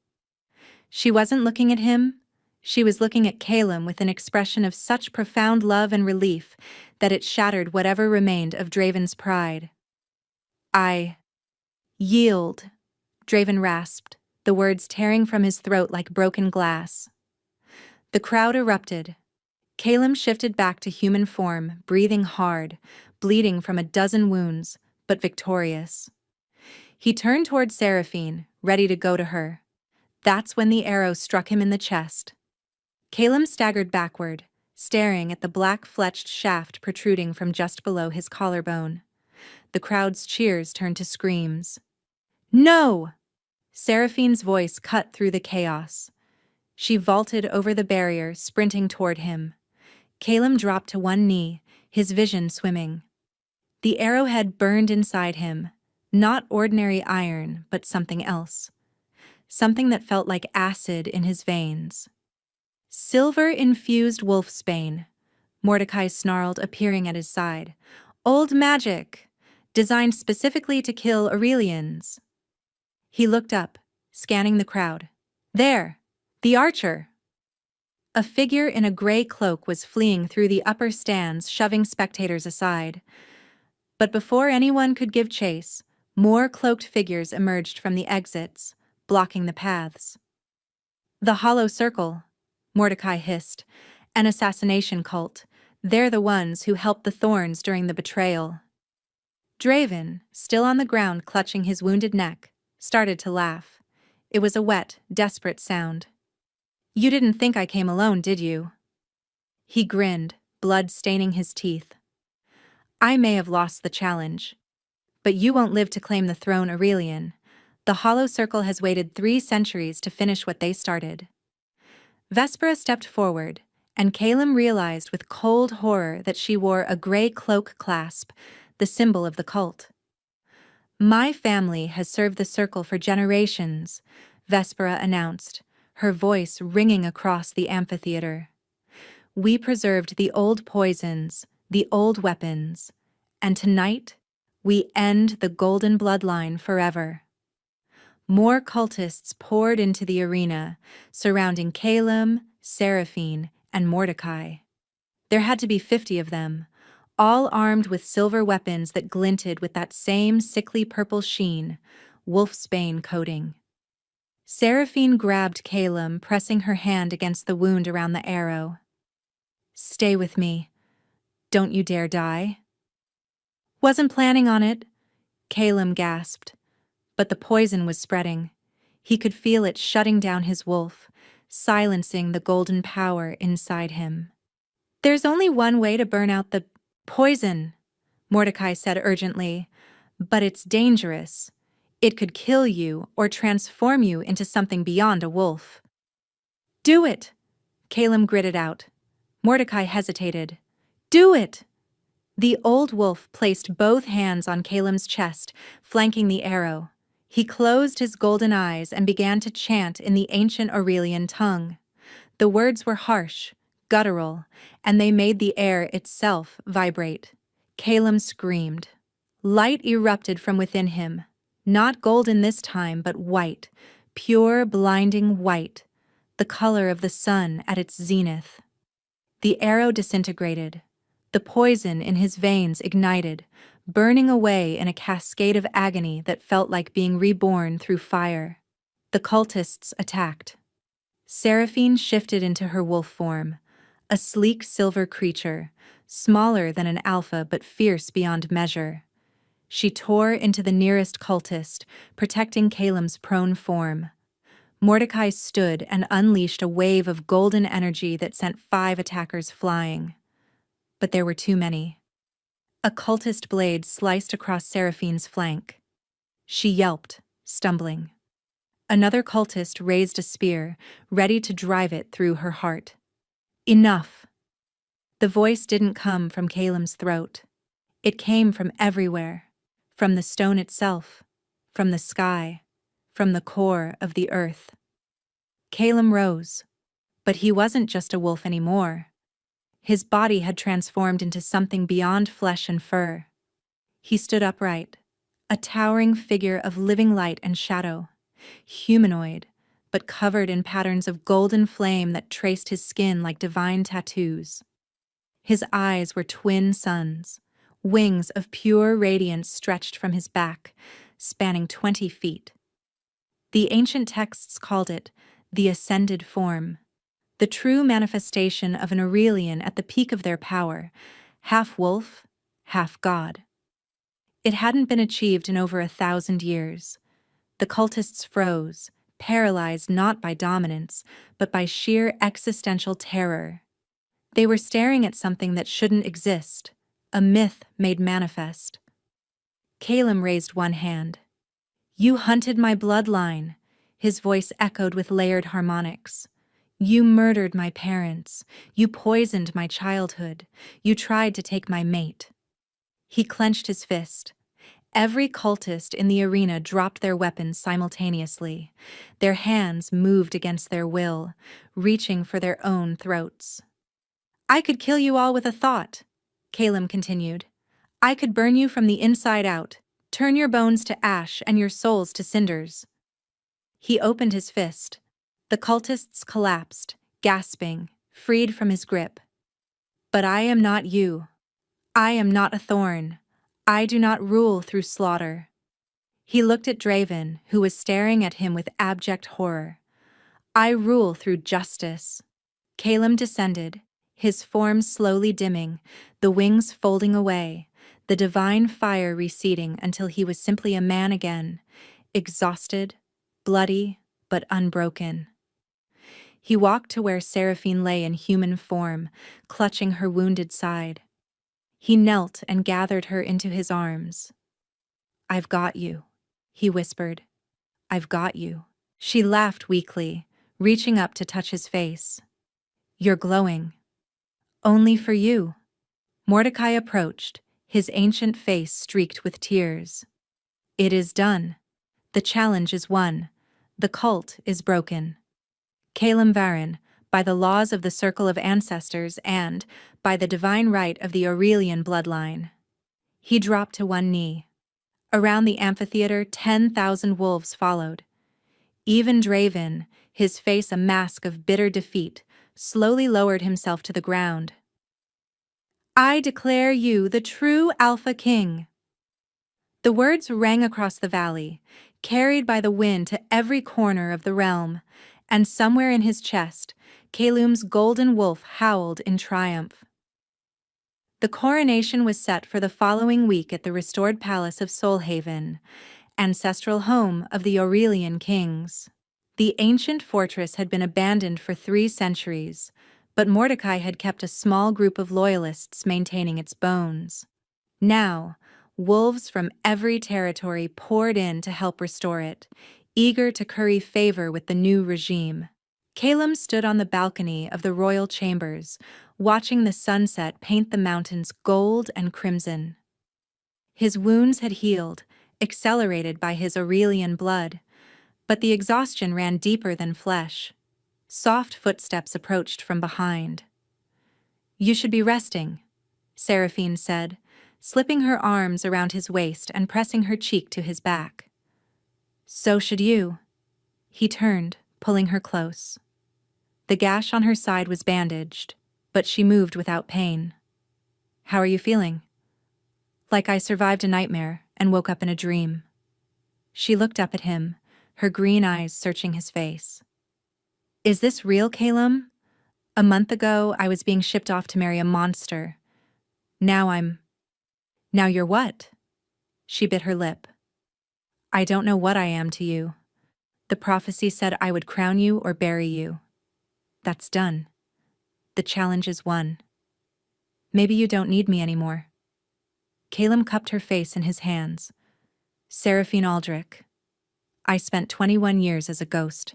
She wasn't looking at him. She was looking at Calum with an expression of such profound love and relief that it shattered whatever remained of Draven's pride. "I yield," Draven rasped, the words tearing from his throat like broken glass. The crowd erupted. Calum shifted back to human form, breathing hard, bleeding from a dozen wounds, but victorious. He turned toward Seraphine, ready to go to her. That's when the arrow struck him in the chest. Calum staggered backward, staring at the black-fletched shaft protruding from just below his collarbone. The crowd's cheers turned to screams. "No!" Seraphine's voice cut through the chaos. She vaulted over the barrier, sprinting toward him. Calum dropped to one knee, his vision swimming. The arrowhead burned inside him, not ordinary iron, but something else. Something that felt like acid in his veins. "Silver-infused wolfsbane," Mordecai snarled, appearing at his side. "Old magic, designed specifically to kill Aurelians." He looked up, scanning the crowd. "There, the archer!" A figure in a gray cloak was fleeing through the upper stands, shoving spectators aside. But before anyone could give chase, more cloaked figures emerged from the exits, blocking the paths. "The Hollow Circle," Mordecai hissed. "An assassination cult. They're the ones who helped the Thorns during the betrayal." Draven, still on the ground clutching his wounded neck, started to laugh. It was a wet, desperate sound. "You didn't think I came alone, did you?" He grinned, blood staining his teeth. "I may have lost the challenge, but you won't live to claim the throne, Aurelian. The Hollow Circle has waited 3 centuries to finish what they started." Vespera stepped forward, and Calum realized with cold horror that she wore a gray cloak clasp, the symbol of the cult. "My family has served the Circle for generations," Vespera announced, her voice ringing across the amphitheater. "We preserved the old poisons, the old weapons, and tonight we end the Golden Bloodline forever." More cultists poured into the arena, surrounding Calum, Seraphine, and Mordecai. There had to be 50 of them, all armed with silver weapons that glinted with that same sickly purple sheen, wolfsbane coating. Seraphine grabbed Calum, pressing her hand against the wound around the arrow. "Stay with me. Don't you dare die." "Wasn't planning on it," Calum gasped. But the poison was spreading. He could feel it shutting down his wolf, silencing the golden power inside him. "There's only one way to burn out the poison," Mordecai said urgently. "But it's dangerous. It could kill you or transform you into something beyond a wolf." "Do it," Calum gritted out. Mordecai hesitated. "Do it!" The old wolf placed both hands on Calum's chest, flanking the arrow. He closed his golden eyes and began to chant in the ancient Aurelian tongue. The words were harsh, guttural, and they made the air itself vibrate. Calum screamed. Light erupted from within him, not golden this time, but white, pure, blinding white, the color of the sun at its zenith. The arrow disintegrated. The poison in his veins ignited, burning away in a cascade of agony that felt like being reborn through fire. The cultists attacked. Seraphine shifted into her wolf form, a sleek silver creature, smaller than an alpha but fierce beyond measure. She tore into the nearest cultist, protecting Calum's prone form. Mordecai stood and unleashed a wave of golden energy that sent 5 attackers flying. But there were too many. A cultist blade sliced across Seraphine's flank. She yelped, stumbling. Another cultist raised a spear, ready to drive it through her heart. Enough! The voice didn't come from Calum's throat. It came from everywhere. From the stone itself, from the sky, from the core of the earth. Calum rose, but he wasn't just a wolf anymore. His body had transformed into something beyond flesh and fur. He stood upright, a towering figure of living light and shadow, humanoid, but covered in patterns of golden flame that traced his skin like divine tattoos. His eyes were twin suns. Wings of pure radiance stretched from his back, spanning 20 feet. The ancient texts called it the ascended form, the true manifestation of an Aurelian at the peak of their power, half wolf, half god. It hadn't been achieved in over 1,000 years. The cultists froze, paralyzed not by dominance, but by sheer existential terror. They were staring at something that shouldn't exist. A myth made manifest. Calum raised one hand. You hunted my bloodline, his voice echoed with layered harmonics. You murdered my parents. You poisoned my childhood. You tried to take my mate. He clenched his fist. Every cultist in the arena dropped their weapons simultaneously. Their hands moved against their will, reaching for their own throats. I could kill you all with a thought, Calum continued. I could burn you from the inside out, turn your bones to ash and your souls to cinders. He opened his fist. The cultists collapsed, gasping, freed from his grip. But I am not you. I am not a thorn. I do not rule through slaughter. He looked at Draven, who was staring at him with abject horror. I rule through justice. Calum descended, his form slowly dimming, the wings folding away, the divine fire receding until he was simply a man again, exhausted, bloody, but unbroken. He walked to where Seraphine lay in human form, clutching her wounded side. He knelt and gathered her into his arms. I've got you, he whispered. I've got you. She laughed weakly, reaching up to touch his face. You're glowing. Only for you. Mordecai approached, his ancient face streaked with tears. It is done. The challenge is won. The cult is broken. Calum Varren, by the laws of the Circle of Ancestors and, by the divine right of the Aurelian bloodline. He dropped to one knee. Around the amphitheater, 10,000 wolves followed. Even Draven, his face a mask of bitter defeat, slowly lowered himself to the ground. I declare you the true Alpha King. The words rang across the valley, carried by the wind to every corner of the realm, and somewhere in his chest, Calum's golden wolf howled in triumph. The coronation was set for the following week at the restored palace of Solhaven, ancestral home of the Aurelian kings. The ancient fortress had been abandoned for 3 centuries, but Mordecai had kept a small group of loyalists maintaining its bones. Now, wolves from every territory poured in to help restore it, eager to curry favor with the new regime. Calum stood on the balcony of the royal chambers, watching the sunset paint the mountains gold and crimson. His wounds had healed, accelerated by his Aurelian blood, but the exhaustion ran deeper than flesh. Soft footsteps approached from behind. You should be resting, Seraphine said, slipping her arms around his waist and pressing her cheek to his back. "So should you." He turned, pulling her close. The gash on her side was bandaged, but she moved without pain. "How are you feeling?" "Like I survived a nightmare and woke up in a dream." She looked up at him, her green eyes searching his face. "Is this real, Calum? A month ago, I was being shipped off to marry a monster. Now you're what?" She bit her lip. "I don't know what I am to you. The prophecy said I would crown you or bury you. That's done. The challenge is won. Maybe you don't need me anymore." Calum cupped her face in his hands. "Seraphine Aldrich, I spent 21 years as a ghost.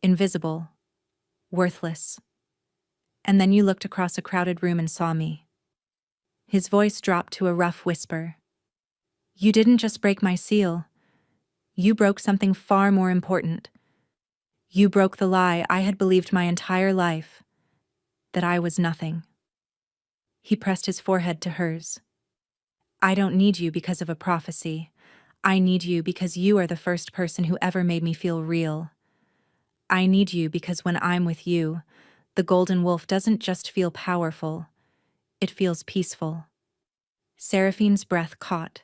Invisible. Worthless. And then you looked across a crowded room and saw me." His voice dropped to a rough whisper. "You didn't just break my seal. You broke something far more important. You broke the lie I had believed my entire life, that I was nothing." He pressed his forehead to hers. "I don't need you because of a prophecy. I need you because you are the first person who ever made me feel real. I need you because when I'm with you, the golden wolf doesn't just feel powerful, it feels peaceful." Seraphine's breath caught.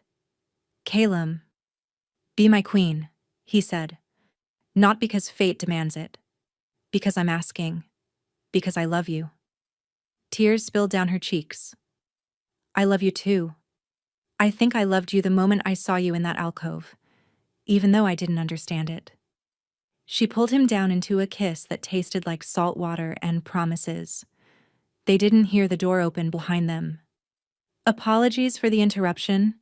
"Calum, be my queen," he said. "Not because fate demands it. Because I'm asking. Because I love you." Tears spilled down her cheeks. "I love you too. I think I loved you the moment I saw you in that alcove, even though I didn't understand it." She pulled him down into a kiss that tasted like salt water and promises. They didn't hear the door open behind them. "Apologies for the interruption."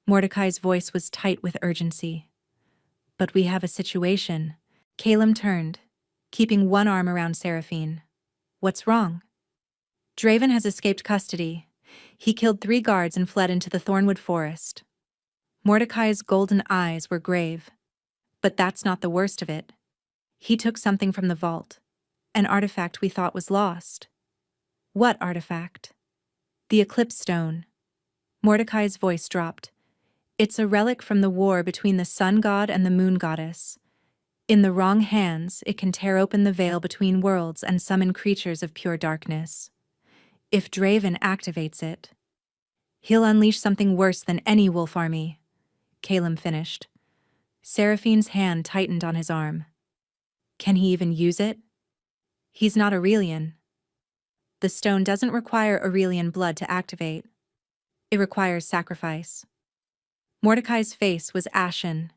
Mordecai's voice was tight with urgency. "But we have a situation." Calum turned, keeping one arm around Seraphine. "What's wrong?" "Draven has escaped custody. He killed 3 guards and fled into the Thornwood Forest." Mordecai's golden eyes were grave. "But that's not the worst of it. He took something from the vault. An artifact we thought was lost." "What artifact?" "The Eclipse Stone." Mordecai's voice dropped. "It's a relic from the war between the Sun God and the Moon Goddess. In the wrong hands, it can tear open the veil between worlds and summon creatures of pure darkness. If Draven activates it, he'll unleash something worse than any wolf army." Calum finished. Seraphine's hand tightened on his arm. "Can he even use it?" "He's not Aurelian. The stone doesn't require Aurelian blood to activate. It requires sacrifice." Mordecai's face was ashen.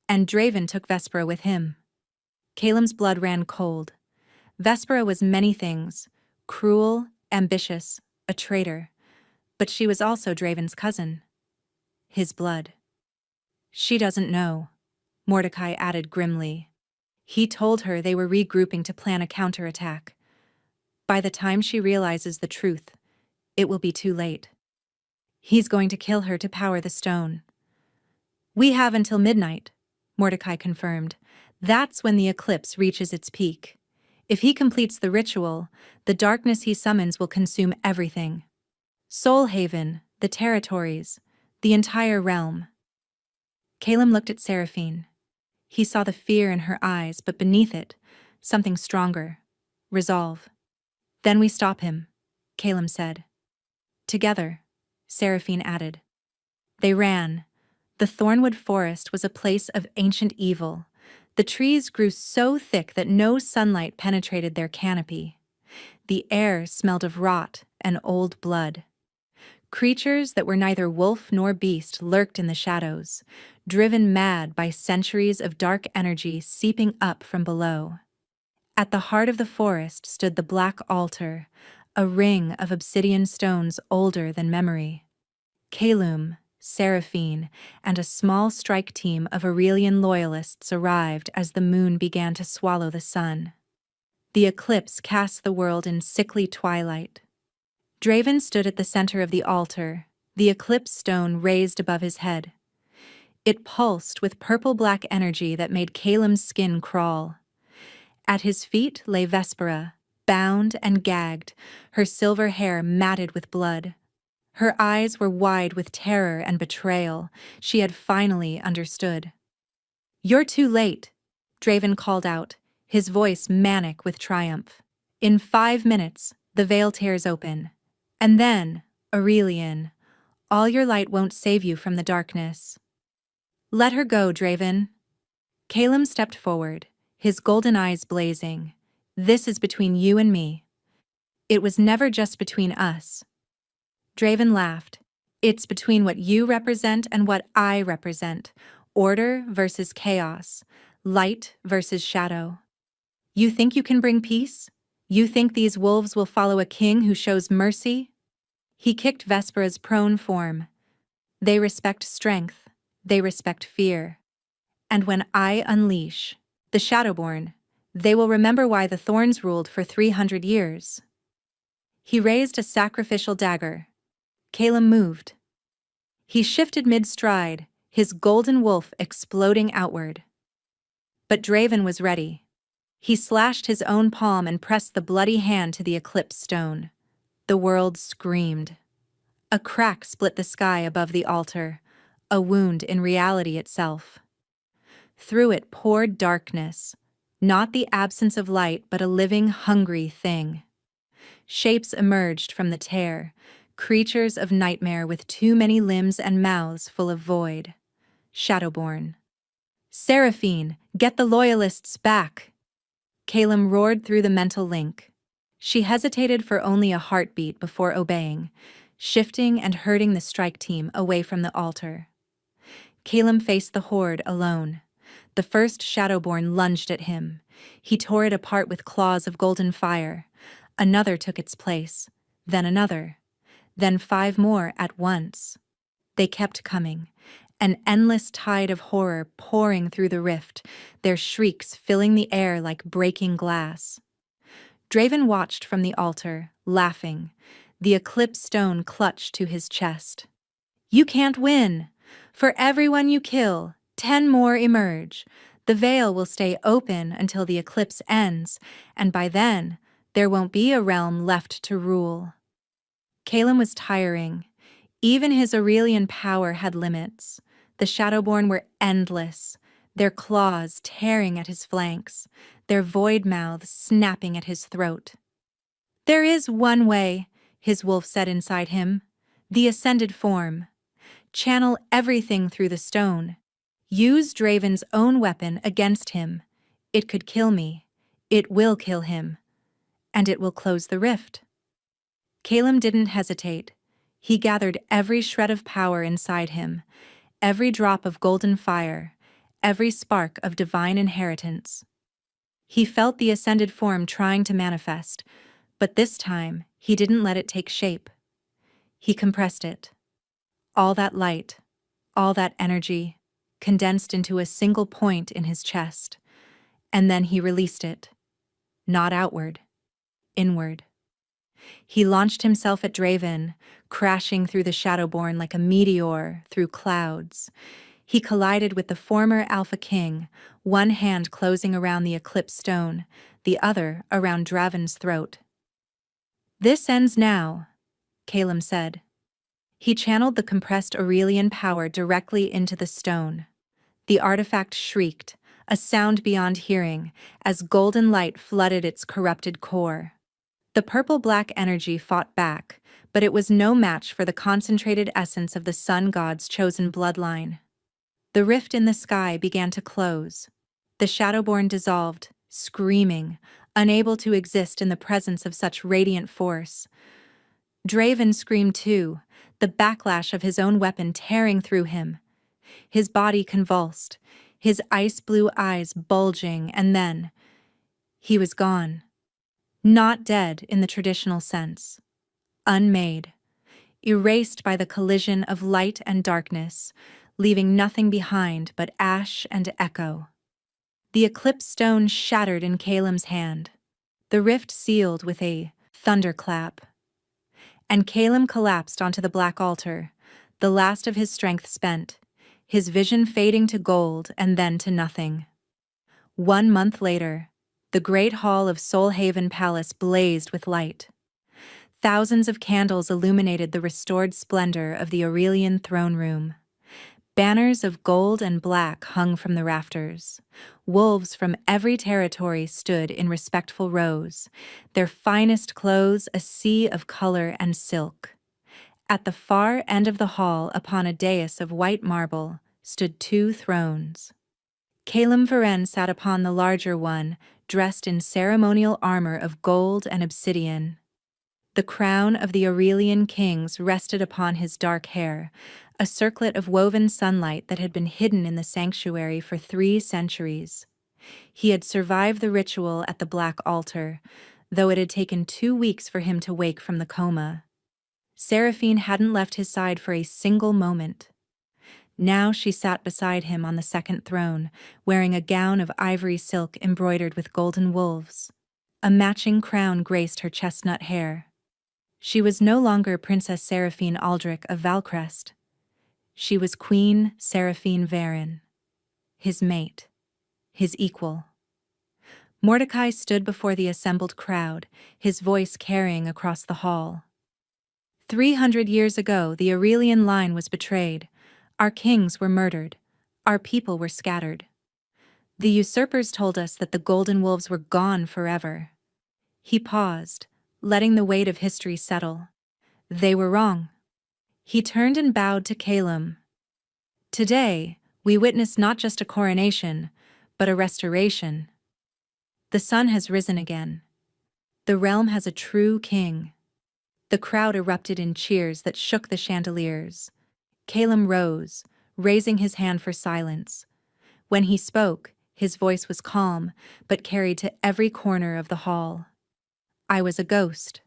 "And Draven took Vespera with him." Calum's blood ran cold. Vespera was many things: cruel, ambitious, a traitor. But she was also Draven's cousin. His blood. "She doesn't know," Mordecai added grimly. "He told her they were regrouping to plan a counterattack. By the time she realizes the truth, it will be too late. He's going to kill her to power the stone." "We have until midnight," Mordecai confirmed. "That's when the eclipse reaches its peak. If he completes the ritual, the darkness he summons will consume everything. Soulhaven, the territories, the entire realm." Calum looked at Seraphine. He saw the fear in her eyes, but beneath it, something stronger. Resolve. "Then we stop him," Calum said. "Together," Seraphine added. They ran. The Thornwood Forest was a place of ancient evil. The trees grew so thick that no sunlight penetrated their canopy. The air smelled of rot and old blood. Creatures that were neither wolf nor beast lurked in the shadows, driven mad by centuries of dark energy seeping up from below. At the heart of the forest stood the Black Altar, a ring of obsidian stones older than memory. Calum, Seraphine, and a small strike team of Aurelian loyalists arrived as the moon began to swallow the sun. The eclipse cast the world in sickly twilight. Draven stood at the center of the altar, the eclipse stone raised above his head. It pulsed with purple-black energy that made Calum's skin crawl. At his feet lay Vespera, bound and gagged, her silver hair matted with blood. Her eyes were wide with terror and betrayal. She had finally understood. "You're too late," Draven called out, his voice manic with triumph. "In 5 minutes, the veil tears open. And then, Aurelian, all your light won't save you from the darkness." "Let her go, Draven." Calum stepped forward, his golden eyes blazing. "This is between you and me. It was never just between us." Draven laughed. "It's between what you represent and what I represent. Order versus chaos. Light versus shadow. You think you can bring peace? You think these wolves will follow a king who shows mercy?" He kicked Vespera's prone form. "They respect strength. They respect fear. And when I unleash the Shadowborn, they will remember why the Thorns ruled for 300 years." He raised a sacrificial dagger. Calum moved. He shifted mid-stride, his golden wolf exploding outward. But Draven was ready. He slashed his own palm and pressed the bloody hand to the eclipse stone. The world screamed. A crack split the sky above the altar, a wound in reality itself. Through it poured darkness, not the absence of light but a living, hungry thing. Shapes emerged from the tear, creatures of nightmare with too many limbs and mouths full of void. Shadowborn. "Seraphine, get the Loyalists back!" Calum roared through the mental link. She hesitated for only a heartbeat before obeying, shifting and herding the strike team away from the altar. Calum faced the horde alone. The first Shadowborn lunged at him. He tore it apart with claws of golden fire. Another took its place, then another, then 5 more at once. They kept coming, an endless tide of horror pouring through the rift, their shrieks filling the air like breaking glass. Draven watched from the altar, laughing, the eclipse stone clutched to his chest. "You can't win! For everyone you kill, 10 more emerge. The veil will stay open until the eclipse ends, and by then, there won't be a realm left to rule." Calum was tiring. Even his Aurelian power had limits. The Shadowborn were endless, their claws tearing at his flanks, their void mouths snapping at his throat. "There is one way," his wolf said inside him. "The ascended form. Channel everything through the stone. Use Draven's own weapon against him. It could kill me. It will kill him. And it will close the rift." Calum didn't hesitate. He gathered every shred of power inside him, every drop of golden fire, every spark of divine inheritance. He felt the ascended form trying to manifest, but this time he didn't let it take shape. He compressed it. All that light, all that energy, condensed into a single point in his chest, and then he released it. Not outward, inward. He launched himself at Draven, crashing through the Shadowborn like a meteor through clouds. He collided with the former Alpha King, one hand closing around the eclipse stone, the other around Draven's throat. "This ends now," Calum said. He channeled the compressed Aurelian power directly into the stone. The artifact shrieked, a sound beyond hearing, as golden light flooded its corrupted core. The purple-black energy fought back, but it was no match for the concentrated essence of the sun god's chosen bloodline. The rift in the sky began to close. The Shadowborn dissolved, screaming, unable to exist in the presence of such radiant force. Draven screamed too, the backlash of his own weapon tearing through him. His body convulsed, his ice-blue eyes bulging, and then he was gone. Not dead in the traditional sense. Unmade. Erased by the collision of light and darkness, leaving nothing behind but ash and echo. The eclipse stone shattered in Calum's hand. The rift sealed with a thunderclap. And Calum collapsed onto the black altar, the last of his strength spent, his vision fading to gold and then to nothing. 1 month later, the great hall of Soulhaven Palace blazed with light. Thousands of candles illuminated the restored splendor of the Aurelian throne room. Banners of gold and black hung from the rafters. Wolves from every territory stood in respectful rows, their finest clothes a sea of color and silk. At the far end of the hall, upon a dais of white marble, stood two thrones. Calem Varen sat upon the larger one, dressed in ceremonial armor of gold and obsidian. The crown of the Aurelian kings rested upon his dark hair, a circlet of woven sunlight that had been hidden in the sanctuary for 3 centuries. He had survived the ritual at the Black Altar, though it had taken 2 weeks for him to wake from the coma. Seraphine hadn't left his side for a single moment. Now she sat beside him on the second throne, wearing a gown of ivory silk embroidered with golden wolves. A matching crown graced her chestnut hair. She was no longer Princess Seraphine Aldrich of Valcrest. She was Queen Seraphine Varen, his mate, his equal. Mordecai stood before the assembled crowd, his voice carrying across the hall. 300 years ago, the Aurelian line was betrayed. Our kings were murdered. Our people were scattered. The usurpers told us that the golden wolves were gone forever. He paused, letting the weight of history settle. They were wrong. He turned and bowed to Calem. Today, we witness not just a coronation, but a restoration. The sun has risen again. The realm has a true king. The crowd erupted in cheers that shook the chandeliers. Calem rose, raising his hand for silence. When he spoke, his voice was calm, but carried to every corner of the hall. I was a ghost,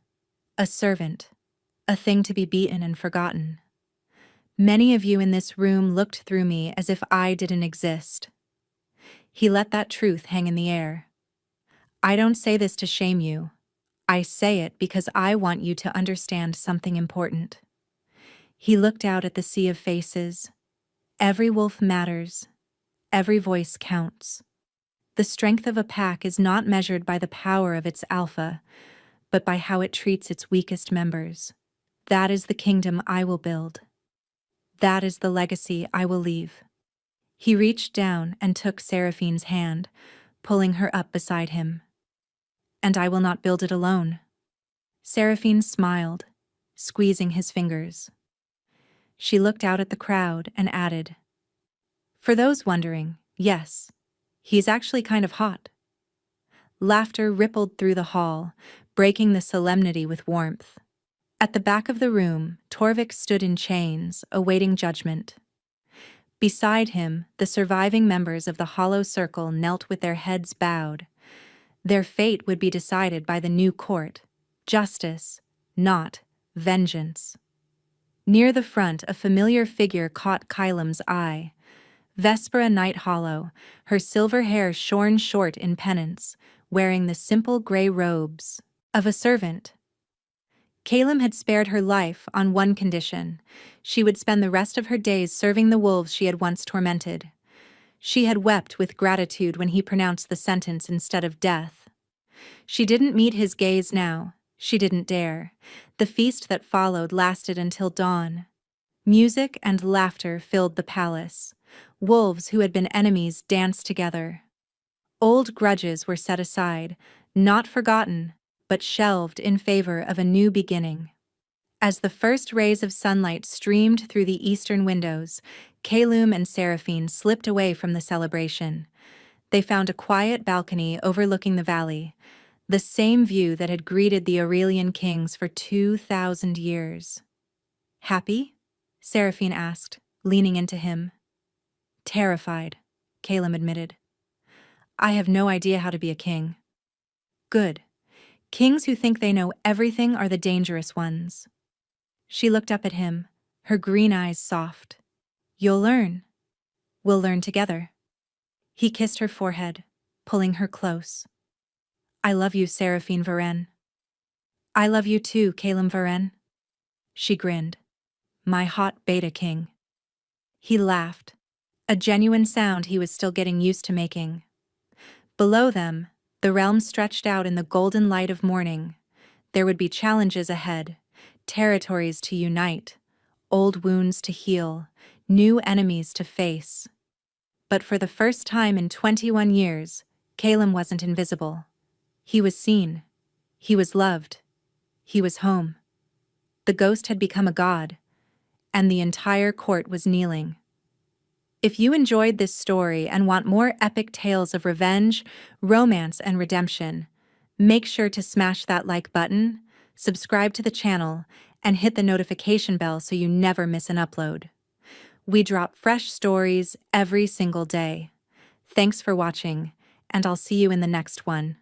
a servant, a thing to be beaten and forgotten. Many of you in this room looked through me as if I didn't exist. He let that truth hang in the air. I don't say this to shame you. I say it because I want you to understand something important. He looked out at the sea of faces. Every wolf matters. Every voice counts. The strength of a pack is not measured by the power of its alpha, but by how it treats its weakest members. That is the kingdom I will build. That is the legacy I will leave. He reached down and took Seraphine's hand, pulling her up beside him. And I will not build it alone. Seraphine smiled, squeezing his fingers. She looked out at the crowd and added, "For those wondering, yes, he's actually kind of hot." Laughter rippled through the hall, breaking the solemnity with warmth. At the back of the room, Torvik stood in chains, awaiting judgment. Beside him, the surviving members of the Hollow Circle knelt with their heads bowed. Their fate would be decided by the new court, justice, not vengeance. Near the front, a familiar figure caught Kylem's eye. Vespera Night Hollow, her silver hair shorn short in penance, wearing the simple gray robes of a servant. Calem had spared her life on one condition: she would spend the rest of her days serving the wolves she had once tormented. She had wept with gratitude when he pronounced the sentence instead of death. She didn't meet his gaze now. She didn't dare. The feast that followed lasted until dawn. Music and laughter filled the palace. Wolves who had been enemies danced together. Old grudges were set aside, not forgotten, but shelved in favor of a new beginning. As the first rays of sunlight streamed through the eastern windows, Calem and Seraphine slipped away from the celebration. They found a quiet balcony overlooking the valley, the same view that had greeted the Aurelian kings for 2,000 years. "Happy?" Seraphine asked, leaning into him. "Terrified," Calem admitted. "I have no idea how to be a king." "Good. Kings who think they know everything are the dangerous ones." She looked up at him, her green eyes soft. "You'll learn. We'll learn together." He kissed her forehead, pulling her close. "I love you, Seraphine Varen." "I love you too, Calem Varen." She grinned. "My hot beta king." He laughed, a genuine sound he was still getting used to making. Below them, the realm stretched out in the golden light of morning. There would be challenges ahead, territories to unite, old wounds to heal, new enemies to face. But for the first time in 21 years, Calum wasn't invisible. He was seen. He was loved. He was home. The ghost had become a god, and the entire court was kneeling. If you enjoyed this story and want more epic tales of revenge, romance, and redemption, make sure to smash that like button, subscribe to the channel, and hit the notification bell so you never miss an upload. We drop fresh stories every single day. Thanks for watching, and I'll see you in the next one.